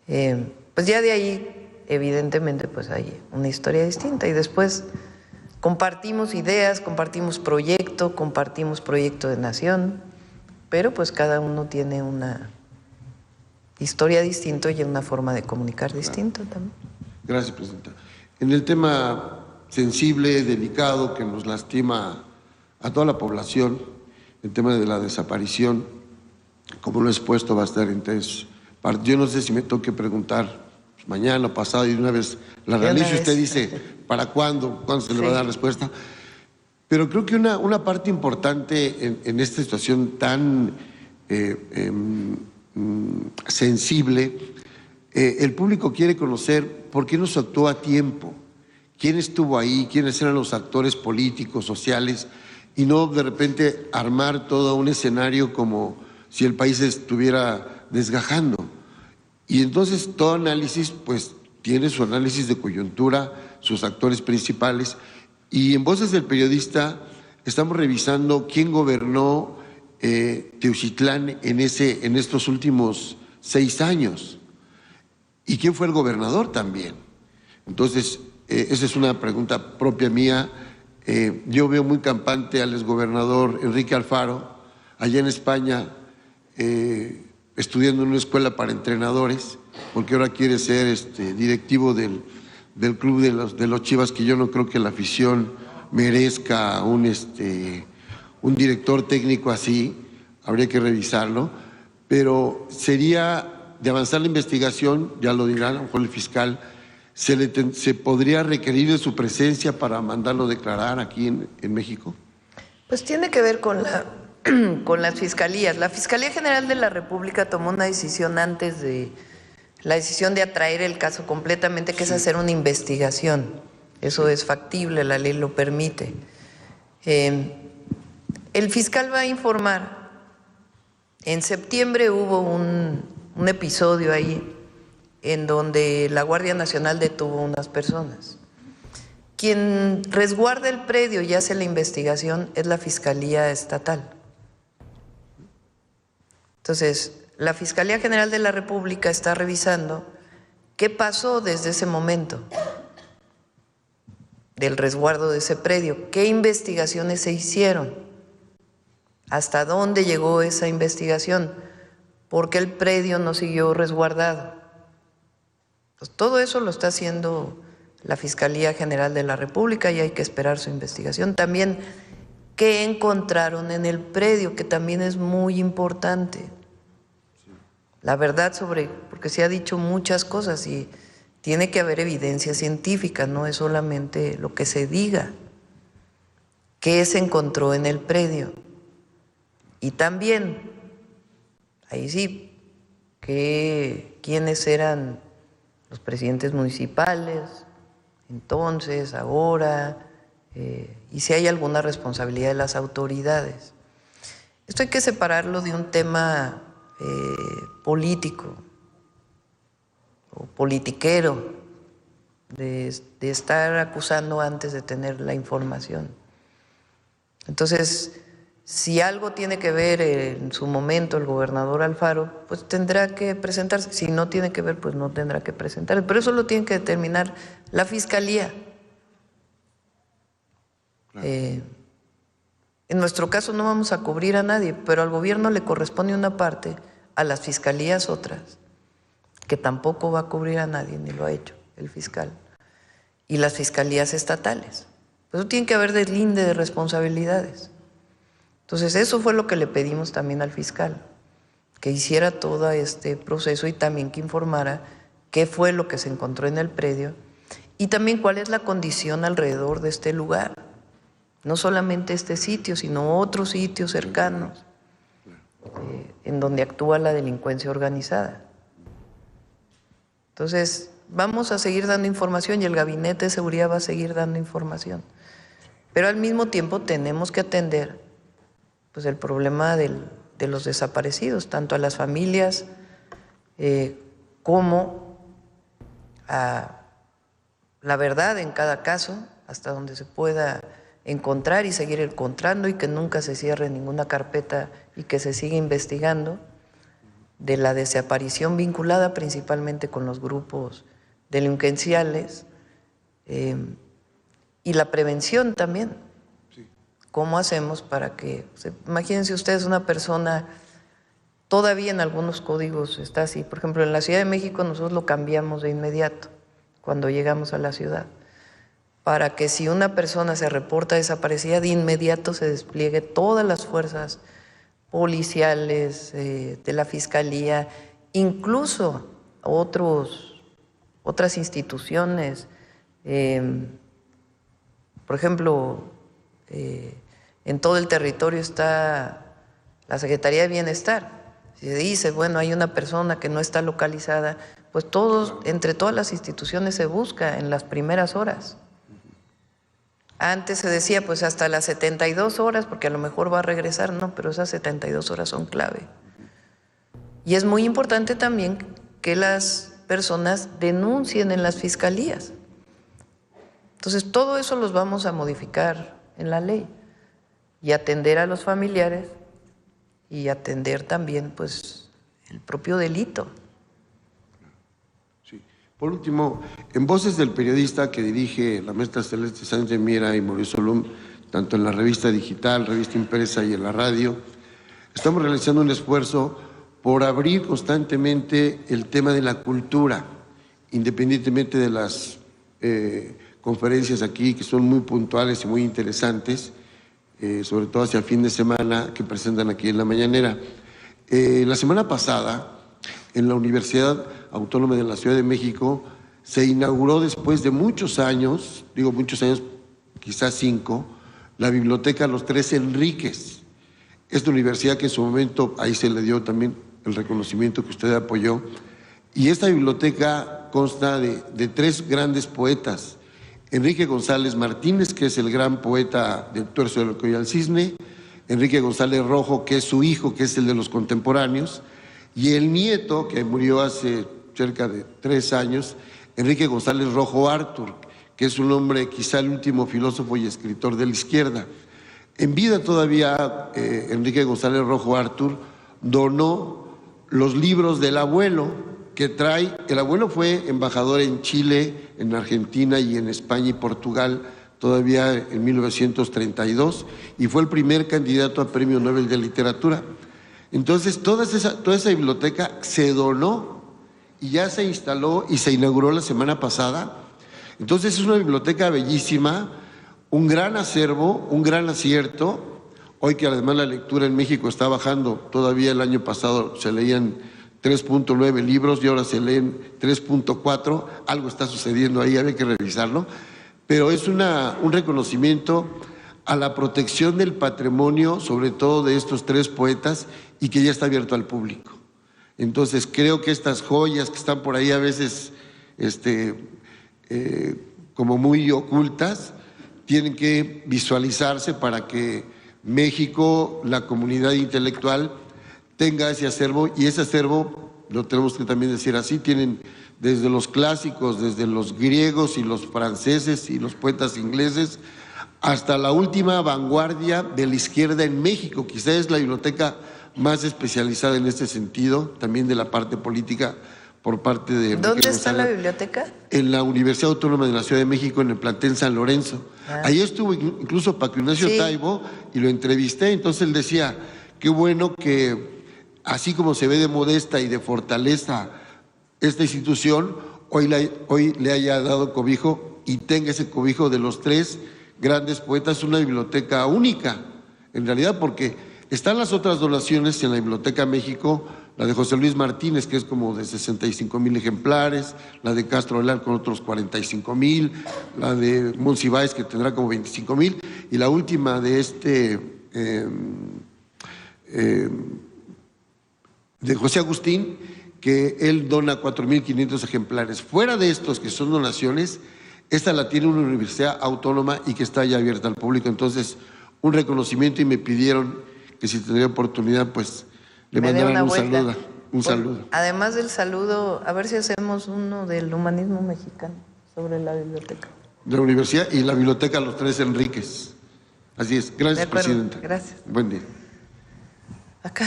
Pues ya de ahí, evidentemente, pues hay una historia distinta. Y después compartimos ideas, compartimos proyecto de nación, pero pues cada uno tiene una historia distinta y una forma de comunicar distinta también. Gracias, Presidenta. En el tema sensible, delicado, que nos lastima a toda la población, el tema de la desaparición, como lo he expuesto, va a estar en 3 partes. Yo no sé si me toque preguntar mañana o pasado y de una vez la realizo. Usted dice, ¿para cuándo? ¿Cuándo se le va a dar respuesta? Pero creo que una parte importante en esta situación tan sensible, el público quiere conocer por qué no se actuó a tiempo, quién estuvo ahí, quiénes eran los actores políticos, sociales, y no de repente armar todo un escenario como si el país estuviera desgajando. Y entonces todo análisis pues tiene su análisis de coyuntura, sus actores principales, y en Voces del Periodista estamos revisando quién gobernó Teucitlán en estos últimos 6 años y quién fue el gobernador también. Entonces esa es una pregunta propia mía. Yo veo muy campante al exgobernador Enrique Alfaro allá en España, estudiando en una escuela para entrenadores, porque ahora quiere ser directivo del club de los Chivas, que yo no creo que la afición merezca un director técnico así. Habría que revisarlo, pero sería de avanzar la investigación, ya lo dirá a lo mejor el fiscal, ¿se podría requerir de su presencia para mandarlo declarar aquí en México? Pues tiene que ver con las fiscalías. La Fiscalía General de la República tomó una decisión antes de la decisión de atraer el caso completamente, que es hacer una investigación. Eso es factible, la ley lo permite. El fiscal va a informar. En septiembre hubo un episodio ahí en donde la Guardia Nacional detuvo a unas personas. Quien resguarda el predio y hace la investigación es la Fiscalía Estatal. Entonces, la Fiscalía General de la República está revisando ¿Qué pasó desde ese momento del resguardo de ese predio? ¿Qué investigaciones se hicieron? ¿Hasta dónde llegó esa investigación? ¿Por qué el predio no siguió resguardado? Pues todo eso lo está haciendo la Fiscalía General de la República y hay que esperar su investigación. También, ¿qué encontraron en el predio? Que también es muy importante. La verdad porque se ha dicho muchas cosas y tiene que haber evidencia científica, no es solamente lo que se diga. ¿Qué se encontró en el predio? Y también, ahí sí, quiénes eran los presidentes municipales, entonces, ahora, y si hay alguna responsabilidad de las autoridades. Esto hay que separarlo de un tema político o politiquero, de estar acusando antes de tener la información. Entonces, si algo tiene que ver en su momento el gobernador Alfaro, pues tendrá que presentarse. Si no tiene que ver, pues no tendrá que presentarse. Pero eso lo tiene que determinar la Fiscalía. Claro. En nuestro caso no vamos a cubrir a nadie, pero al gobierno le corresponde una parte, a las fiscalías otras, que tampoco va a cubrir a nadie, ni lo ha hecho el fiscal. Y las fiscalías estatales. Pues eso tiene que haber deslinde de responsabilidades. Entonces, eso fue lo que le pedimos también al fiscal, que hiciera todo este proceso y también que informara qué fue lo que se encontró en el predio y también cuál es la condición alrededor de este lugar. No solamente este sitio, sino otros sitios cercanos en donde actúa la delincuencia organizada. Entonces, vamos a seguir dando información y el Gabinete de Seguridad va a seguir dando información. Pero al mismo tiempo tenemos que atender pues el problema de los desaparecidos, tanto a las familias como a la verdad en cada caso, hasta donde se pueda encontrar y seguir encontrando y que nunca se cierre ninguna carpeta y que se siga investigando de la desaparición vinculada principalmente con los grupos delincuenciales y la prevención también. ¿Cómo hacemos para que, imagínense ustedes una persona, todavía en algunos códigos está así, por ejemplo en la Ciudad de México nosotros lo cambiamos de inmediato cuando llegamos a la ciudad, para que si una persona se reporta desaparecida, de inmediato se despliegue todas las fuerzas policiales, de la Fiscalía, incluso otras instituciones, por ejemplo, en todo el territorio está la Secretaría de Bienestar. Si se dice, bueno, hay una persona que no está localizada, pues entre todas las instituciones se busca en las primeras horas. Antes se decía, pues hasta las 72 horas, porque a lo mejor va a regresar, no, pero esas 72 horas son clave. Y es muy importante también que las personas denuncien en las fiscalías. Entonces, todo eso los vamos a modificar en la ley y atender a los familiares y atender también pues el propio delito. Sí. Por último, en Voces del Periodista, que dirige la maestra Celeste Sánchez Miera y Mauricio Solum, tanto en la revista digital, revista impresa y en la radio, estamos realizando un esfuerzo por abrir constantemente el tema de la cultura, independientemente de las conferencias aquí que son muy puntuales y muy interesantes, sobre todo hacia el fin de semana que presentan aquí en la mañanera. La semana pasada, en la Universidad Autónoma de la Ciudad de México, se inauguró después de muchos años, digo muchos años, quizás 5, la Biblioteca Los Tres Enríquez. Esta universidad que en su momento, ahí se le dio también el reconocimiento que usted apoyó, y esta biblioteca consta de 3 grandes poetas: Enrique González Martínez, que es el gran poeta del Tuerzo del Collar al Cisne; Enrique González Rojo, que es su hijo, que es el de los contemporáneos; y el nieto, que murió hace cerca de 3 años, Enrique González Rojo Artur, que es un hombre, quizá el último filósofo y escritor de la izquierda. En vida todavía, Enrique González Rojo Artur donó los libros del abuelo, que trae, el abuelo fue embajador en Chile, en Argentina y en España y Portugal, todavía en 1932, y fue el primer candidato a Premio Nobel de Literatura. Entonces, toda esa biblioteca se donó y ya se instaló y se inauguró la semana pasada. Entonces, es una biblioteca bellísima, un gran acervo, un gran acierto. Hoy que además la lectura en México está bajando, todavía el año pasado se leían 3.9 libros y ahora se leen 3.4, algo está sucediendo ahí, había que revisarlo, pero es un reconocimiento a la protección del patrimonio, sobre todo de estos tres poetas, y que ya está abierto al público. Entonces creo que estas joyas que están por ahí a veces como muy ocultas, tienen que visualizarse para que México, la comunidad intelectual, tenga ese acervo, y ese acervo, lo tenemos que también decir así, tienen desde los clásicos, desde los griegos y los franceses y los poetas ingleses, hasta la última vanguardia de la izquierda en México. Quizá es la biblioteca más especializada en este sentido, también de la parte política, por parte de... ¿Dónde está la biblioteca? En la Universidad Autónoma de la Ciudad de México, en el plantel San Lorenzo. Ahí estuvo incluso Paco Ignacio Taibo y lo entrevisté, entonces él decía, qué bueno que así como se ve de modesta y de fortaleza esta institución, hoy le haya dado cobijo y tenga ese cobijo de los tres grandes poetas, una biblioteca única, en realidad, porque están las otras donaciones en la Biblioteca México, la de José Luis Martínez, que es como de 65,000 ejemplares, la de Castro Leal con otros 45,000, la de Monsiváis, que tendrá como 25,000, y la última de de José Agustín, que él dona 4,500 ejemplares. Fuera de estos que son donaciones, esta la tiene una universidad autónoma y que está ya abierta al público. Entonces, un reconocimiento, y me pidieron que si tendría oportunidad, pues le mandaran un saludo. Además del saludo, a ver si hacemos uno del humanismo mexicano sobre la biblioteca. De la universidad y la biblioteca Los Tres Enríquez. Así es. Gracias, presidenta. Gracias. Buen día. Acá.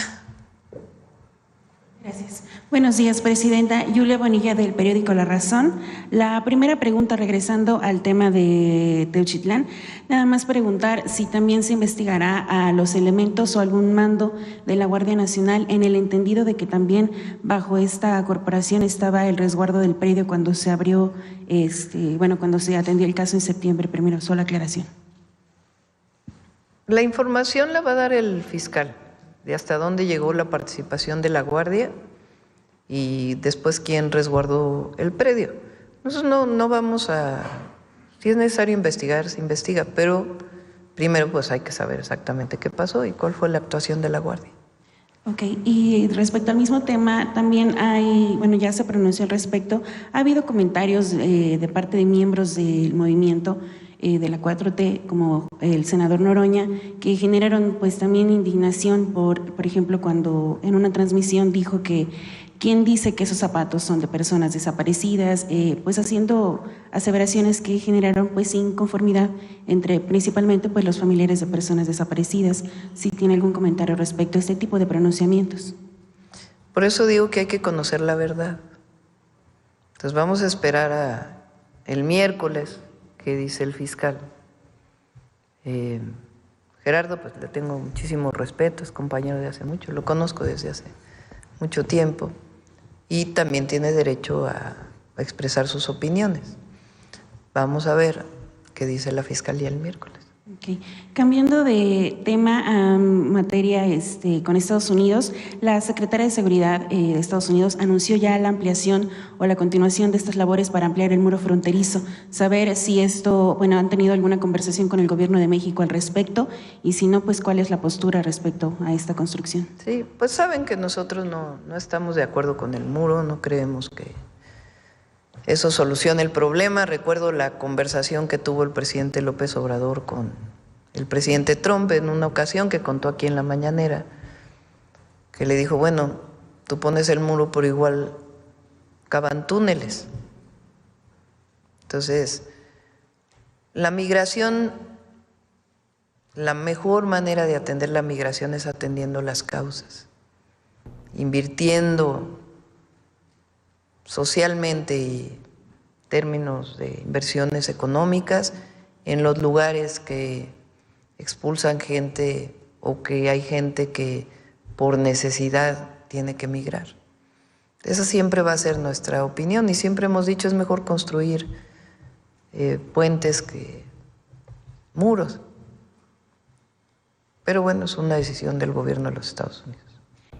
Gracias. Buenos días, presidenta. Yulia Bonilla, del periódico La Razón. La primera pregunta, regresando al tema de Teuchitlán, nada más preguntar si también se investigará a los elementos o algún mando de la Guardia Nacional, en el entendido de que también bajo esta corporación estaba el resguardo del predio cuando se abrió, cuando se atendió el caso en septiembre primero. Solo aclaración. La información la va a dar el fiscal, de hasta dónde llegó la participación de la Guardia y después quién resguardó el predio. Nosotros no vamos a... Si es necesario investigar, se investiga, pero primero pues hay que saber exactamente qué pasó y cuál fue la actuación de la Guardia. Ok, y respecto al mismo tema, también hay, ya se pronunció al respecto, ha habido comentarios de parte de miembros del movimiento de la 4T, como el senador Noroña, que generaron pues también indignación por ejemplo, cuando en una transmisión dijo que quien dice que esos zapatos son de personas desaparecidas, pues haciendo aseveraciones que generaron pues inconformidad entre principalmente pues los familiares de personas desaparecidas. Si tiene algún comentario respecto a este tipo de pronunciamientos. Por eso digo que hay que conocer la verdad. Entonces vamos a esperar a el miércoles que dice el fiscal. Gerardo, pues le tengo muchísimo respeto, es compañero de hace mucho, lo conozco desde hace mucho tiempo y también tiene derecho a expresar sus opiniones. Vamos a ver qué dice la fiscalía el miércoles. Okay. Cambiando de tema a materia con Estados Unidos, la secretaria de Seguridad de Estados Unidos anunció ya la ampliación o la continuación de estas labores para ampliar el muro fronterizo. Saber si esto, han tenido alguna conversación con el gobierno de México al respecto y si no, pues cuál es la postura respecto a esta construcción. Sí, pues saben que nosotros no estamos de acuerdo con el muro, no creemos que eso soluciona el problema. Recuerdo la conversación que tuvo el presidente López Obrador con el presidente Trump en una ocasión que contó aquí en la mañanera, que le dijo, bueno, tú pones el muro, pero igual cavan túneles. Entonces, la migración, la mejor manera de atender la migración es atendiendo las causas, invirtiendo socialmente y términos de inversiones económicas en los lugares que expulsan gente o que hay gente que por necesidad tiene que emigrar. Esa siempre va a ser nuestra opinión y siempre hemos dicho es mejor construir puentes que muros. Pero bueno, es una decisión del gobierno de los Estados Unidos.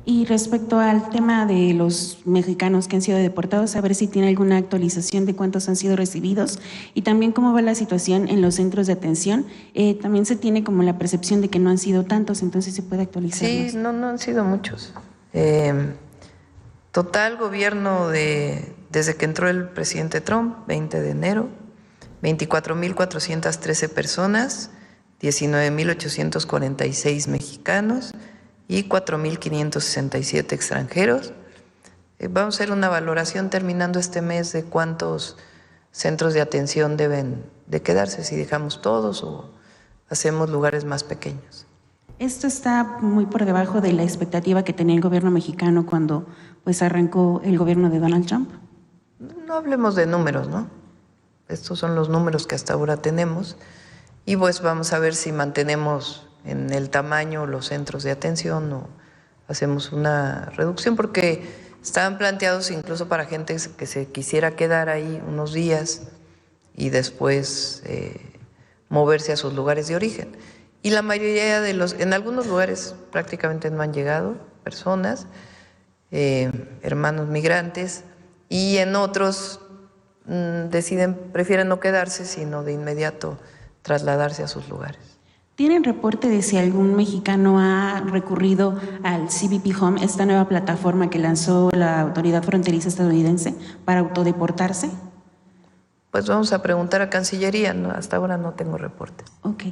Y respecto al tema de los mexicanos que han sido deportados, a ver si tiene alguna actualización de cuántos han sido recibidos y también cómo va la situación en los centros de atención. También se tiene como la percepción de que no han sido tantos, entonces se puede actualizar. Sí, no han sido muchos. Total gobierno desde que entró el presidente Trump, 20 de enero, 24,413 personas, 19,846 mexicanos y 4,567 extranjeros. Vamos a hacer una valoración terminando este mes de cuántos centros de atención deben de quedarse, si dejamos todos o hacemos lugares más pequeños. Esto está muy por debajo de la expectativa que tenía el gobierno mexicano cuando pues arrancó el gobierno de Donald Trump. No hablemos de números, ¿no? Estos son los números que hasta ahora tenemos y pues vamos a ver si mantenemos en el tamaño los centros de atención o hacemos una reducción, porque estaban planteados incluso para gente que se quisiera quedar ahí unos días y después moverse a sus lugares de origen. Y la mayoría en algunos lugares prácticamente no han llegado personas, hermanos migrantes, y en otros prefieren no quedarse, sino de inmediato trasladarse a sus lugares. ¿Tienen reporte de si algún mexicano ha recurrido al CBP Home, esta nueva plataforma que lanzó la autoridad fronteriza estadounidense para autodeportarse? Pues vamos a preguntar a Cancillería, ¿no? Hasta ahora no tengo reporte. Ok.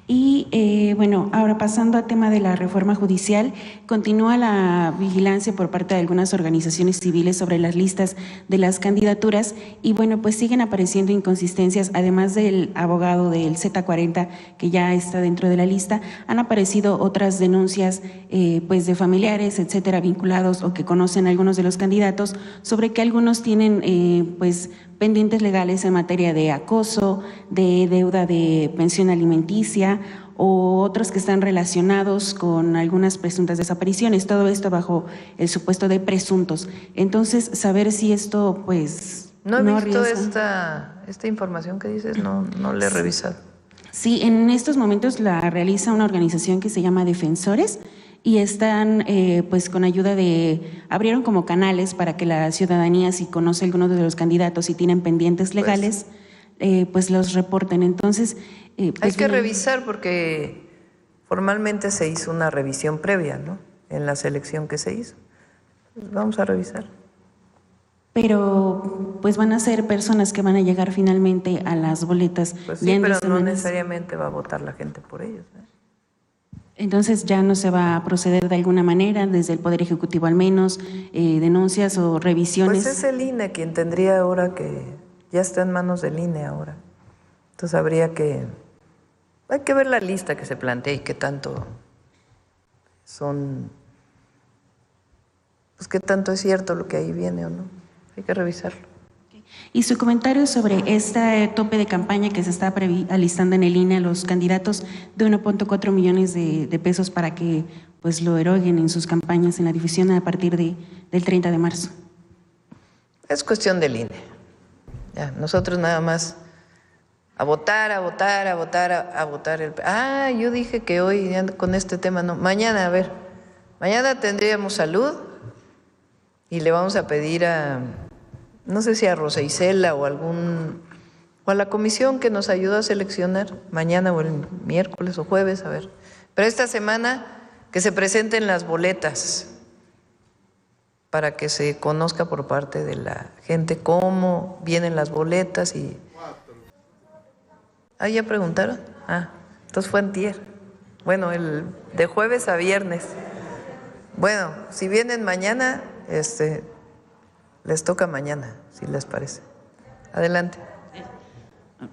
Y bueno, ahora pasando al tema de la reforma judicial, continúa la vigilancia por parte de algunas organizaciones civiles sobre las listas de las candidaturas y bueno, pues siguen apareciendo inconsistencias, además del abogado del Z40 que ya está dentro de la lista, han aparecido otras denuncias pues de familiares, etcétera, vinculados o que conocen a algunos de los candidatos sobre que algunos tienen pues pendientes legales en materia de acoso, de deuda de pensión alimenticia o otros que están relacionados con algunas presuntas desapariciones, todo esto bajo el supuesto de presuntos. Entonces, saber si esto, pues… No he visto esta información que dices, no la he revisado. Sí, en estos momentos la realiza una organización que se llama Defensores, y están pues con ayuda abrieron como canales para que la ciudadanía, si conoce alguno de los candidatos y tienen pendientes legales, pues los reporten. Entonces… pues hay que revisar porque formalmente se hizo una revisión previa, ¿no? En la selección que se hizo. Pues vamos a revisar. Pero pues van a ser personas que van a llegar finalmente a las boletas. Pues sí, pero no necesariamente va a votar la gente por ellos, ¿no? Entonces ya no se va a proceder de alguna manera, desde el Poder Ejecutivo al menos, denuncias o revisiones. Pues es el INE quien tendría ahora que, ya está en manos del INE ahora. Entonces hay que ver la lista que se plantea y qué tanto pues qué tanto es cierto lo que ahí viene o no. Hay que revisarlo. Y su comentario sobre este tope de campaña que se está alistando en el INE a los candidatos de 1.4 millones de pesos para que pues lo eroguen en sus campañas en la difusión a partir del 30 de marzo. Es cuestión del INE. Ya, nosotros nada más a votar. Yo dije que hoy ya con este tema no. Mañana, a ver, mañana tendríamos salud y le vamos a pedir no sé si a Rosa Isela o a la comisión que nos ayudó a seleccionar mañana o el miércoles o jueves, a ver. Pero esta semana que se presenten las boletas para que se conozca por parte de la gente cómo vienen las boletas y… ¿Ya preguntaron? Entonces fue antier. Bueno, de jueves a viernes. Bueno, si vienen mañana, les toca mañana, si les parece. Adelante.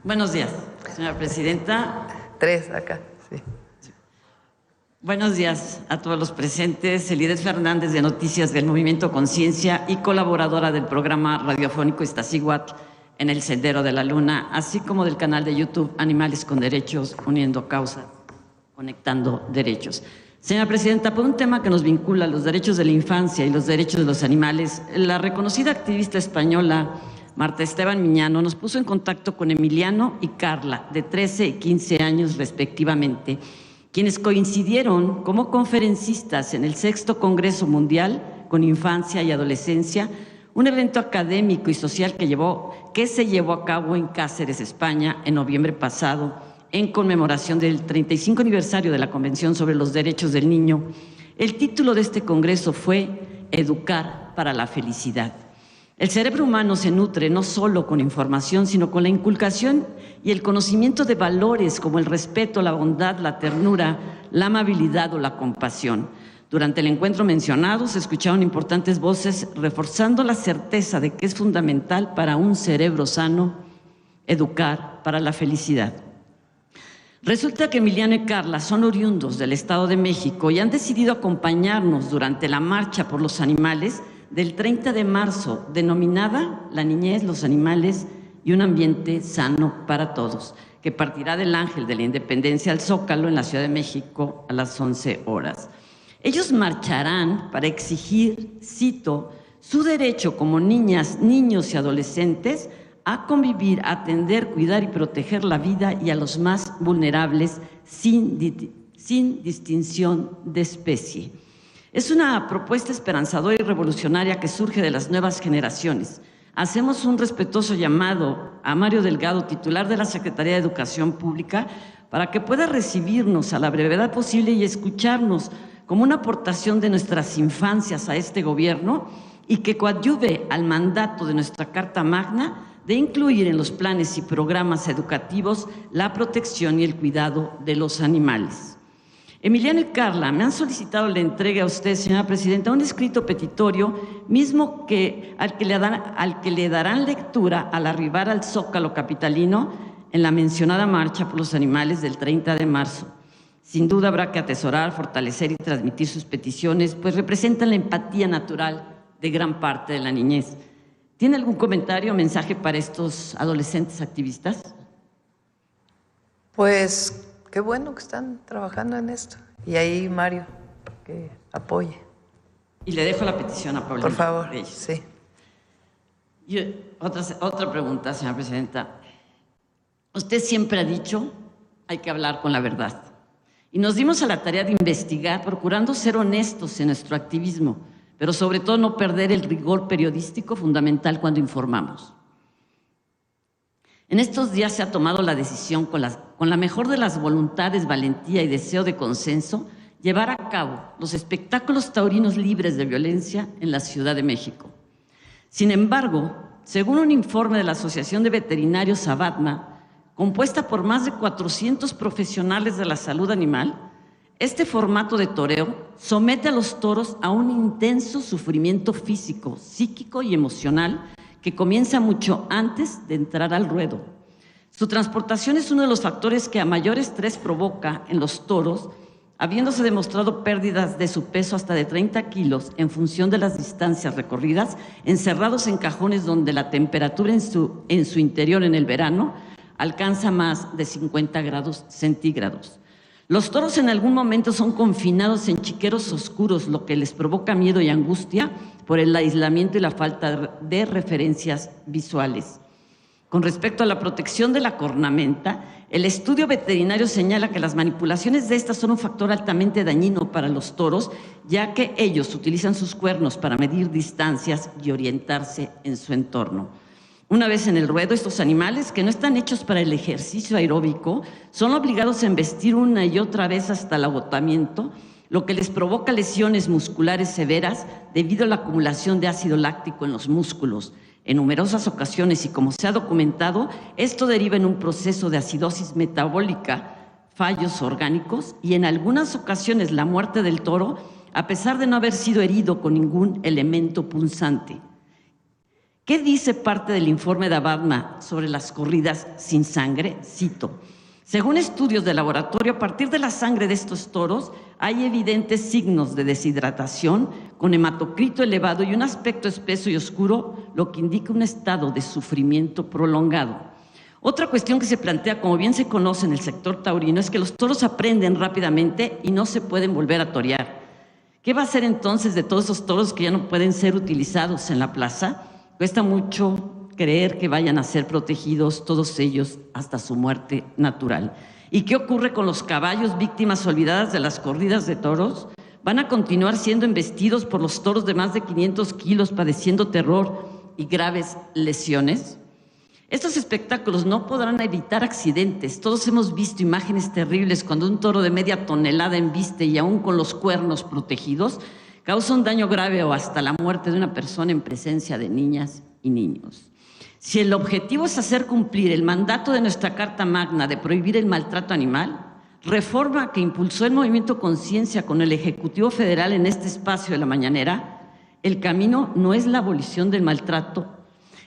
Buenos días, señora presidenta. 3 acá, sí. Buenos días a todos los presentes. Elidet Fernández, de Noticias del Movimiento Conciencia y colaboradora del programa radiofónico Iztaccíhuatl en el Sendero de la Luna, así como del canal de YouTube Animales con Derechos, Uniendo Causas, Conectando Derechos. Señora Presidenta, por un tema que nos vincula los derechos de la infancia y los derechos de los animales, la reconocida activista española Marta Esteban Miñano nos puso en contacto con Emiliano y Carla, de 13 y 15 años respectivamente, quienes coincidieron como conferencistas en el 6º Congreso Mundial con Infancia y Adolescencia, un evento académico y social que se llevó a cabo en Cáceres, España, en noviembre pasado, en conmemoración del 35 aniversario de la Convención sobre los Derechos del Niño. El título de este congreso fue Educar para la Felicidad. El cerebro humano se nutre no solo con información, sino con la inculcación y el conocimiento de valores como el respeto, la bondad, la ternura, la amabilidad o la compasión. Durante el encuentro mencionado se escucharon importantes voces reforzando la certeza de que es fundamental para un cerebro sano educar para la felicidad. Resulta que Emiliano y Carla son oriundos del Estado de México y han decidido acompañarnos durante la Marcha por los Animales del 30 de marzo, denominada La Niñez, los Animales y un Ambiente Sano para Todos, que partirá del Ángel de la Independencia al Zócalo en la Ciudad de México a las 11 horas. Ellos marcharán para exigir, cito, su derecho como niñas, niños y adolescentes a convivir, a atender, cuidar y proteger la vida y a los más vulnerables sin distinción de especie. Es una propuesta esperanzadora y revolucionaria que surge de las nuevas generaciones. Hacemos un respetuoso llamado a Mario Delgado, titular de la Secretaría de Educación Pública, para que pueda recibirnos a la brevedad posible y escucharnos como una aportación de nuestras infancias a este gobierno y que coadyuve al mandato de nuestra Carta Magna de incluir en los planes y programas educativos la protección y el cuidado de los animales. Emiliano y Carla me han solicitado le entregue a usted, señora Presidenta, un escrito petitorio, mismo al que le darán lectura al arribar al Zócalo capitalino en la mencionada Marcha por los Animales del 30 de marzo. Sin duda habrá que atesorar, fortalecer y transmitir sus peticiones, pues representan la empatía natural de gran parte de la niñez. ¿Tiene algún comentario o mensaje para estos adolescentes activistas? Pues qué bueno que están trabajando en esto. Y ahí Mario, que apoye. Y le dejo la petición a Paulina. Por favor, sí. Y otra pregunta, señora Presidenta. Usted siempre ha dicho, hay que hablar con la verdad. Y nos dimos a la tarea de investigar, procurando ser honestos en nuestro activismo, pero sobre todo no perder el rigor periodístico fundamental cuando informamos. En estos días se ha tomado la decisión, con la mejor de las voluntades, valentía y deseo de consenso, llevar a cabo los espectáculos taurinos libres de violencia en la Ciudad de México. Sin embargo, según un informe de la Asociación de Veterinarios ABATMA, compuesta por más de 400 profesionales de la salud animal, este formato de toreo somete a los toros a un intenso sufrimiento físico, psíquico y emocional que comienza mucho antes de entrar al ruedo. Su transportación es uno de los factores que a mayor estrés provoca en los toros, habiéndose demostrado pérdidas de su peso hasta de 30 kilos en función de las distancias recorridas, encerrados en cajones donde la temperatura en su interior en el verano alcanza más de 50 grados centígrados. Los toros en algún momento son confinados en chiqueros oscuros, lo que les provoca miedo y angustia por el aislamiento y la falta de referencias visuales. Con respecto a la protección de la cornamenta, el estudio veterinario señala que las manipulaciones de estas son un factor altamente dañino para los toros, ya que ellos utilizan sus cuernos para medir distancias y orientarse en su entorno. Una vez en el ruedo, estos animales, que no están hechos para el ejercicio aeróbico, son obligados a embestir una y otra vez hasta el agotamiento, lo que les provoca lesiones musculares severas debido a la acumulación de ácido láctico en los músculos. En numerosas ocasiones, y como se ha documentado, esto deriva en un proceso de acidosis metabólica, fallos orgánicos y en algunas ocasiones la muerte del toro, a pesar de no haber sido herido con ningún elemento punzante. ¿Qué dice parte del informe de ABATMA sobre las corridas sin sangre? Cito: Según estudios de laboratorio, a partir de la sangre de estos toros hay evidentes signos de deshidratación con hematocrito elevado y un aspecto espeso y oscuro, lo que indica un estado de sufrimiento prolongado. Otra cuestión que se plantea, como bien se conoce en el sector taurino, es que los toros aprenden rápidamente y no se pueden volver a torear. ¿Qué va a hacer entonces de todos esos toros que ya no pueden ser utilizados en la plaza? Cuesta mucho creer que vayan a ser protegidos todos ellos hasta su muerte natural. ¿Y qué ocurre con los caballos víctimas olvidadas de las corridas de toros? ¿Van a continuar siendo embestidos por los toros de más de 500 kilos padeciendo terror y graves lesiones? Estos espectáculos no podrán evitar accidentes. Todos hemos visto imágenes terribles cuando un toro de media tonelada embiste y aún con los cuernos protegidos causa un daño grave o hasta la muerte de una persona en presencia de niñas y niños. Si el objetivo es hacer cumplir el mandato de nuestra Carta Magna de prohibir el maltrato animal, reforma que impulsó el Movimiento Conciencia con el Ejecutivo Federal en este espacio de la mañanera, el camino no es la abolición del maltrato,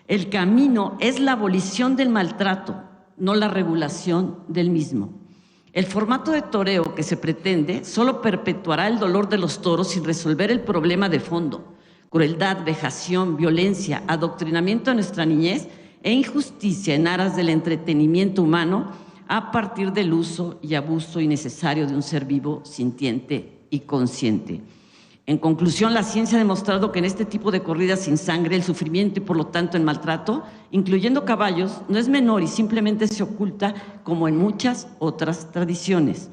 el camino es la abolición del maltrato, no la regulación del mismo. El formato de toreo que se pretende solo perpetuará el dolor de los toros sin resolver el problema de fondo: crueldad, vejación, violencia, adoctrinamiento de nuestra niñez e injusticia en aras del entretenimiento humano a partir del uso y abuso innecesario de un ser vivo, sintiente y consciente. En conclusión, la ciencia ha demostrado que en este tipo de corridas sin sangre, el sufrimiento y por lo tanto el maltrato, incluyendo caballos, no es menor y simplemente se oculta como en muchas otras tradiciones.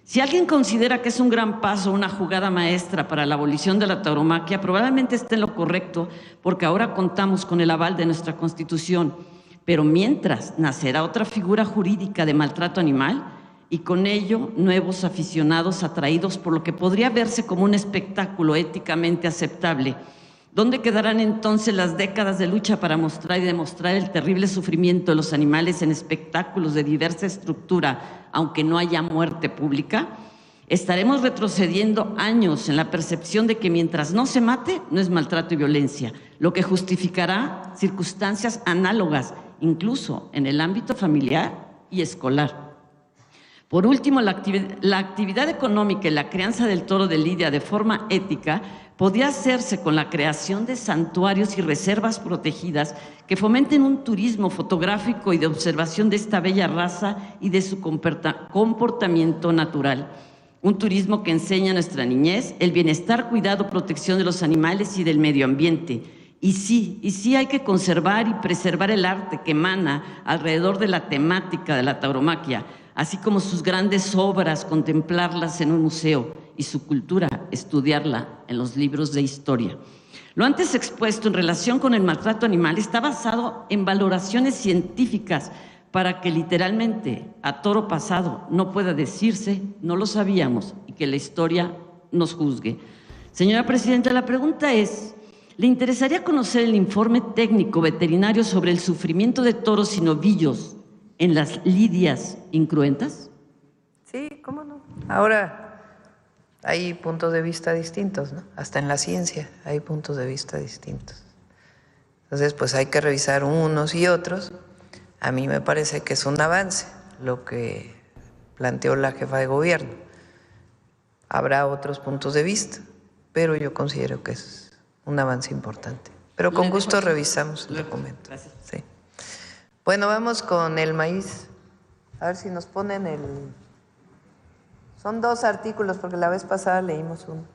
Si alguien considera que es un gran paso, una jugada maestra para la abolición de la tauromaquia, probablemente esté en lo correcto, porque ahora contamos con el aval de nuestra Constitución. Pero mientras nacerá otra figura jurídica de maltrato animal y con ello nuevos aficionados atraídos por lo que podría verse como un espectáculo éticamente aceptable. ¿Dónde quedarán entonces las décadas de lucha para mostrar y demostrar el terrible sufrimiento de los animales en espectáculos de diversa estructura, aunque no haya muerte pública? Estaremos retrocediendo años en la percepción de que mientras no se mate, no es maltrato y violencia, lo que justificará circunstancias análogas, incluso en el ámbito familiar y escolar. Por último, la actividad económica y la crianza del toro de lidia de forma ética podía hacerse con la creación de santuarios y reservas protegidas que fomenten un turismo fotográfico y de observación de esta bella raza y de su comportamiento natural. Un turismo que enseña a nuestra niñez el bienestar, cuidado, protección de los animales y del medio ambiente. Y sí hay que conservar y preservar el arte que emana alrededor de la temática de la tauromaquia, así como sus grandes obras, contemplarlas en un museo, y su cultura, estudiarla en los libros de historia. Lo antes expuesto en relación con el maltrato animal está basado en valoraciones científicas para que literalmente a toro pasado no pueda decirse no lo sabíamos y que la historia nos juzgue. Señora Presidenta, la pregunta es: ¿le interesaría conocer el informe técnico veterinario sobre el sufrimiento de toros y novillos en las lidias incruentas? Sí, cómo no. Ahora hay puntos de vista distintos, ¿no? Hasta en la ciencia hay puntos de vista distintos. Entonces, pues hay que revisar unos y otros. A mí me parece que es un avance lo que planteó la jefa de gobierno. Habrá otros puntos de vista, pero yo considero que es un avance importante. Pero con gusto revisamos el documento. Gracias. Sí. Bueno, vamos con el maíz. A ver si nos ponen el... Son 2 artículos, porque la vez pasada leímos uno.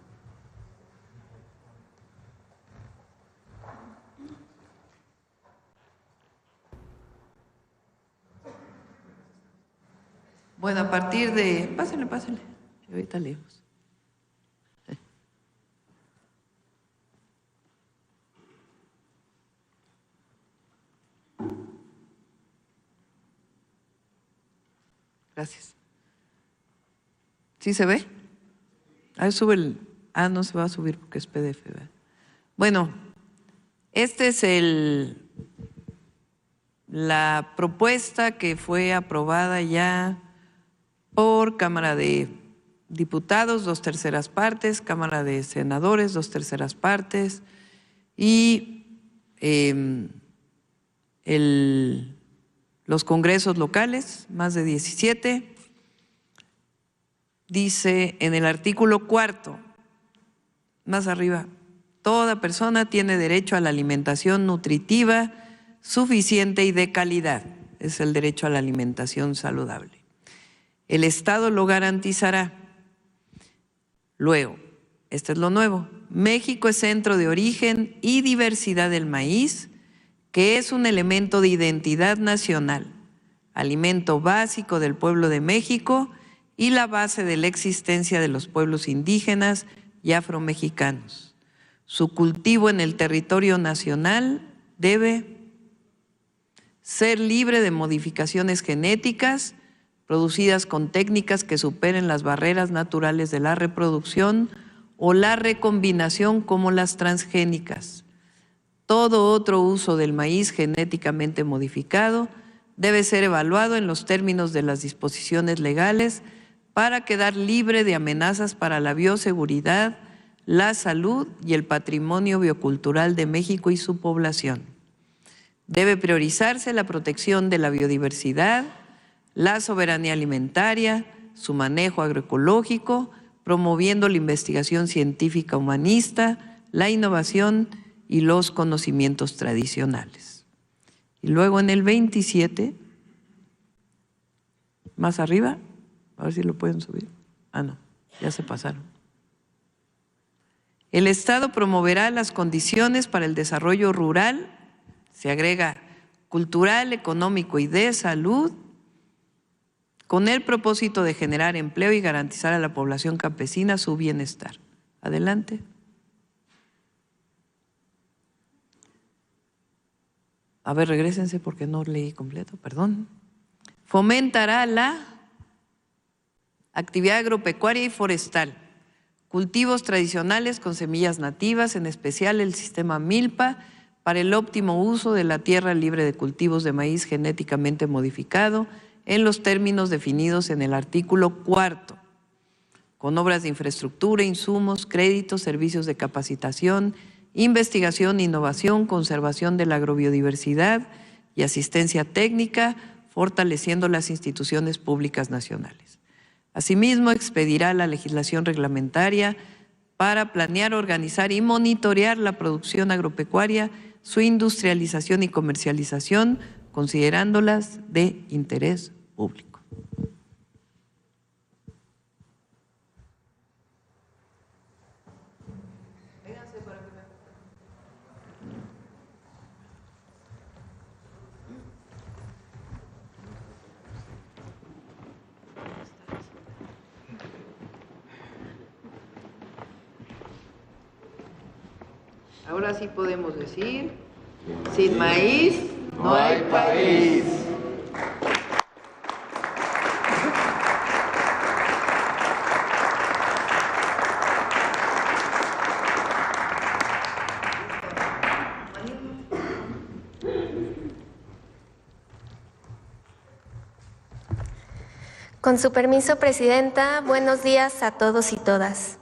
Bueno, a partir de... Pásale. Y ahorita leemos. Gracias. ¿Sí se ve? Ahí sube el... Ah, no se va a subir porque es PDF, ¿verdad? Bueno, este es la propuesta que fue aprobada ya por Cámara de Diputados, 2/3 partes, Cámara de Senadores, 2/3 partes, y Los congresos locales, más de 17. Dice en el artículo 4, más arriba, toda persona tiene derecho a la alimentación nutritiva, suficiente y de calidad. Es el derecho a la alimentación saludable. El Estado lo garantizará. Luego, este es lo nuevo, México es centro de origen y diversidad del maíz, que es un elemento de identidad nacional, alimento básico del pueblo de México y la base de la existencia de los pueblos indígenas y afromexicanos. Su cultivo en el territorio nacional debe ser libre de modificaciones genéticas producidas con técnicas que superen las barreras naturales de la reproducción o la recombinación como las transgénicas. Todo otro uso del maíz genéticamente modificado debe ser evaluado en los términos de las disposiciones legales para quedar libre de amenazas para la bioseguridad, la salud y el patrimonio biocultural de México y su población. Debe priorizarse la protección de la biodiversidad, la soberanía alimentaria, su manejo agroecológico, promoviendo la investigación científica humanista, la innovación y los conocimientos tradicionales. Y luego en el 27, más arriba, a ver si lo pueden subir. Ah, no, ya se pasaron. El Estado promoverá las condiciones para el desarrollo rural, se agrega cultural, económico y de salud, con el propósito de generar empleo y garantizar a la población campesina su bienestar. Adelante. A ver, regrésense porque no leí completo, perdón. Fomentará la actividad agropecuaria y forestal, cultivos tradicionales con semillas nativas, en especial el sistema Milpa, para el óptimo uso de la tierra libre de cultivos de maíz genéticamente modificado, en los términos definidos en el artículo 4, con obras de infraestructura, insumos, créditos, servicios de capacitación, investigación, innovación, conservación de la agrobiodiversidad y asistencia técnica, fortaleciendo las instituciones públicas nacionales. Asimismo, expedirá la legislación reglamentaria para planear, organizar y monitorear la producción agropecuaria, su industrialización y comercialización, considerándolas de interés público. Ahora sí podemos decir, sin maíz no hay país. Con su permiso, Presidenta, buenos días a todos y todas.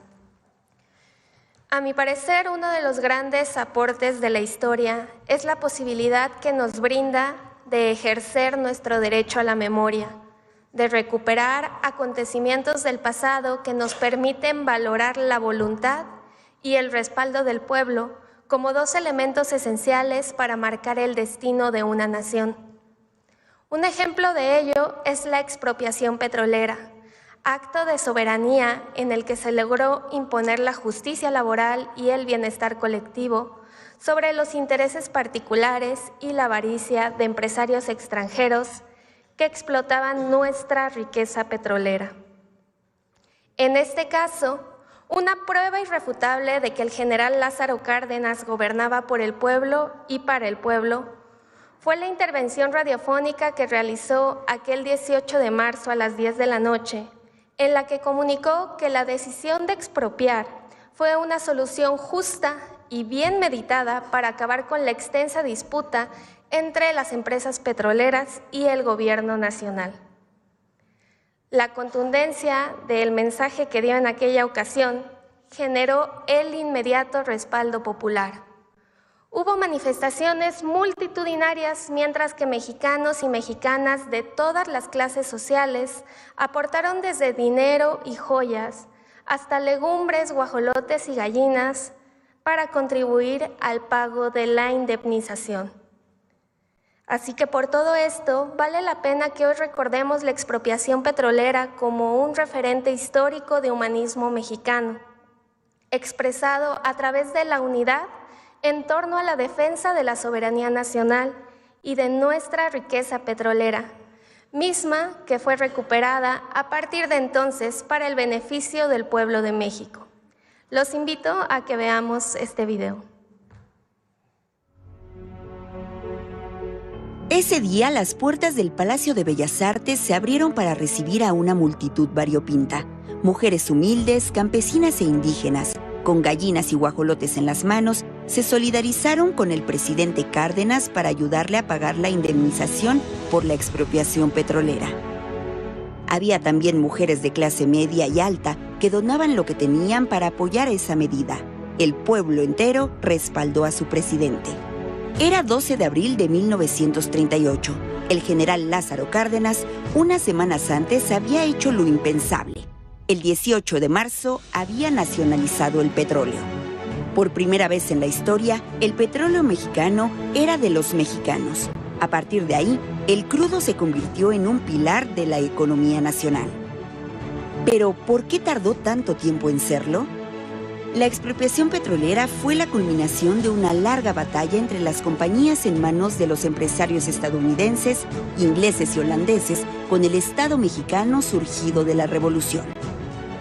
A mi parecer, uno de los grandes aportes de la historia es la posibilidad que nos brinda de ejercer nuestro derecho a la memoria, de recuperar acontecimientos del pasado que nos permiten valorar la voluntad y el respaldo del pueblo como dos elementos esenciales para marcar el destino de una nación. Un ejemplo de ello es la expropiación petrolera, acto de soberanía en el que se logró imponer la justicia laboral y el bienestar colectivo sobre los intereses particulares y la avaricia de empresarios extranjeros que explotaban nuestra riqueza petrolera. En este caso, una prueba irrefutable de que el general Lázaro Cárdenas gobernaba por el pueblo y para el pueblo fue la intervención radiofónica que realizó aquel 18 de marzo a las 10 de la noche, en la que comunicó que la decisión de expropiar fue una solución justa y bien meditada para acabar con la extensa disputa entre las empresas petroleras y el gobierno nacional. La contundencia del mensaje que dio en aquella ocasión generó el inmediato respaldo popular. Hubo manifestaciones multitudinarias mientras que mexicanos y mexicanas de todas las clases sociales aportaron desde dinero y joyas hasta legumbres, guajolotes y gallinas para contribuir al pago de la indemnización. Así que por todo esto, vale la pena que hoy recordemos la expropiación petrolera como un referente histórico de humanismo mexicano, expresado a través de la unidad en torno a la defensa de la soberanía nacional y de nuestra riqueza petrolera, misma que fue recuperada a partir de entonces para el beneficio del pueblo de México. Los invito a que veamos este video. Ese día, las puertas del Palacio de Bellas Artes se abrieron para recibir a una multitud variopinta. Mujeres humildes, campesinas e indígenas, con gallinas y guajolotes en las manos, se solidarizaron con el presidente Cárdenas para ayudarle a pagar la indemnización por la expropiación petrolera. Había también mujeres de clase media y alta que donaban lo que tenían para apoyar esa medida. El pueblo entero respaldó a su presidente. Era 12 de abril de 1938. El general Lázaro Cárdenas, unas semanas antes, había hecho lo impensable. El 18 de marzo había nacionalizado el petróleo. Por primera vez en la historia, el petróleo mexicano era de los mexicanos. A partir de ahí, el crudo se convirtió en un pilar de la economía nacional. Pero, ¿por qué tardó tanto tiempo en serlo? La expropiación petrolera fue la culminación de una larga batalla entre las compañías en manos de los empresarios estadounidenses, ingleses y holandeses con el Estado mexicano surgido de la Revolución.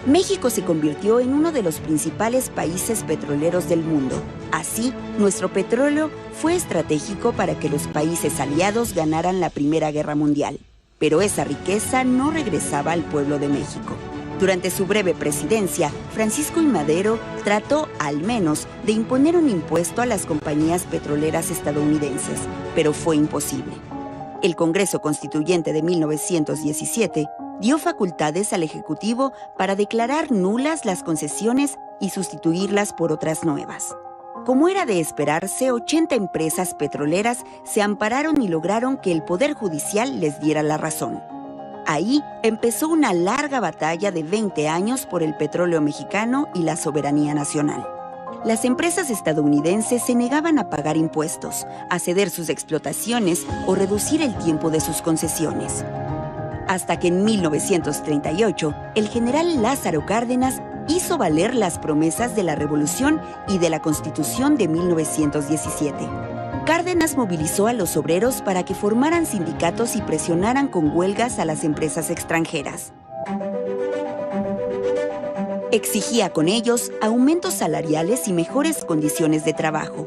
México se convirtió en uno de los principales países petroleros del mundo. Así, nuestro petróleo fue estratégico para que los países aliados ganaran la Primera Guerra Mundial. Pero esa riqueza no regresaba al pueblo de México. Durante su breve presidencia, Francisco I. Madero trató, al menos, de imponer un impuesto a las compañías petroleras estadounidenses, pero fue imposible. El Congreso Constituyente de 1917 dio facultades al Ejecutivo para declarar nulas las concesiones y sustituirlas por otras nuevas. Como era de esperarse, 80 empresas petroleras se ampararon y lograron que el Poder Judicial les diera la razón. Ahí empezó una larga batalla de 20 años por el petróleo mexicano y la soberanía nacional. Las empresas estadounidenses se negaban a pagar impuestos, a ceder sus explotaciones o reducir el tiempo de sus concesiones. Hasta que en 1938, el general Lázaro Cárdenas hizo valer las promesas de la Revolución y de la Constitución de 1917. Cárdenas movilizó a los obreros para que formaran sindicatos y presionaran con huelgas a las empresas extranjeras. Exigía con ellos aumentos salariales y mejores condiciones de trabajo.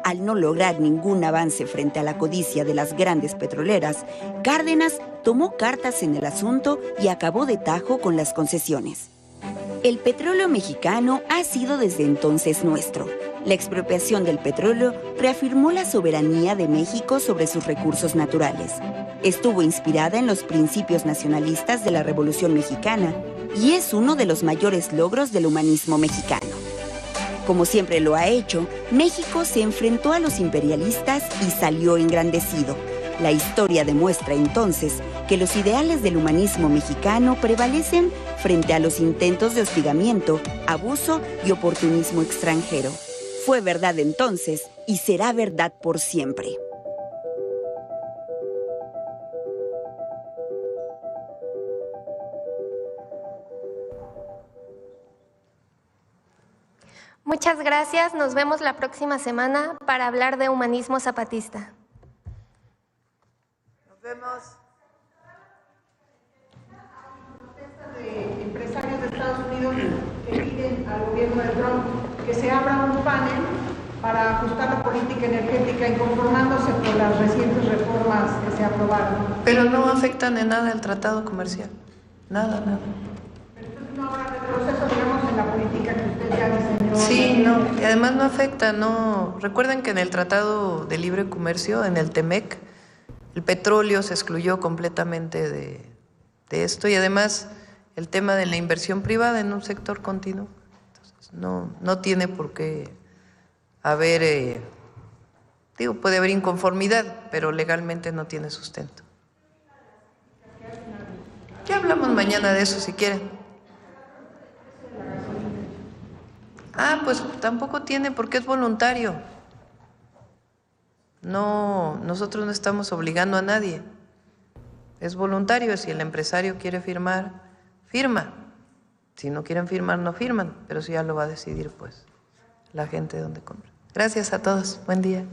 Al no lograr ningún avance frente a la codicia de las grandes petroleras, Cárdenas tomó cartas en el asunto y acabó de tajo con las concesiones. El petróleo mexicano ha sido desde entonces nuestro. La expropiación del petróleo reafirmó la soberanía de México sobre sus recursos naturales. Estuvo inspirada en los principios nacionalistas de la Revolución Mexicana y es uno de los mayores logros del humanismo mexicano. Como siempre lo ha hecho, México se enfrentó a los imperialistas y salió engrandecido. La historia demuestra entonces que los ideales del humanismo mexicano prevalecen frente a los intentos de hostigamiento, abuso y oportunismo extranjero. Fue verdad entonces y será verdad por siempre. Muchas gracias. Nos vemos la próxima semana para hablar de humanismo zapatista. Nos vemos. De empresarios de Estados Unidos que piden al gobierno de Trump que se abra un panel para ajustar la política energética inconformándose con las recientes reformas que se aprobaron. Pero no afectan en nada el tratado comercial. Nada. Pero entonces no habrá retroceso, digamos, en la política que usted ya diseñó. Sí, no. Y además no afecta, no. Recuerden que en el Tratado de Libre Comercio, en el TEMEC, el petróleo se excluyó completamente de esto y además el tema de la inversión privada en un sector continuo. Entonces, no tiene por qué haber Digo, puede haber inconformidad, pero legalmente no tiene sustento. Ya hablamos mañana de eso si quieren. Ah, pues tampoco tiene porque es voluntario. No, nosotros no estamos obligando a nadie. Es voluntario. Si el empresario quiere firmar, firma. Si no quieren firmar, no firman. Pero eso ya lo va a decidir pues la gente donde compra. Gracias a todos. Buen día.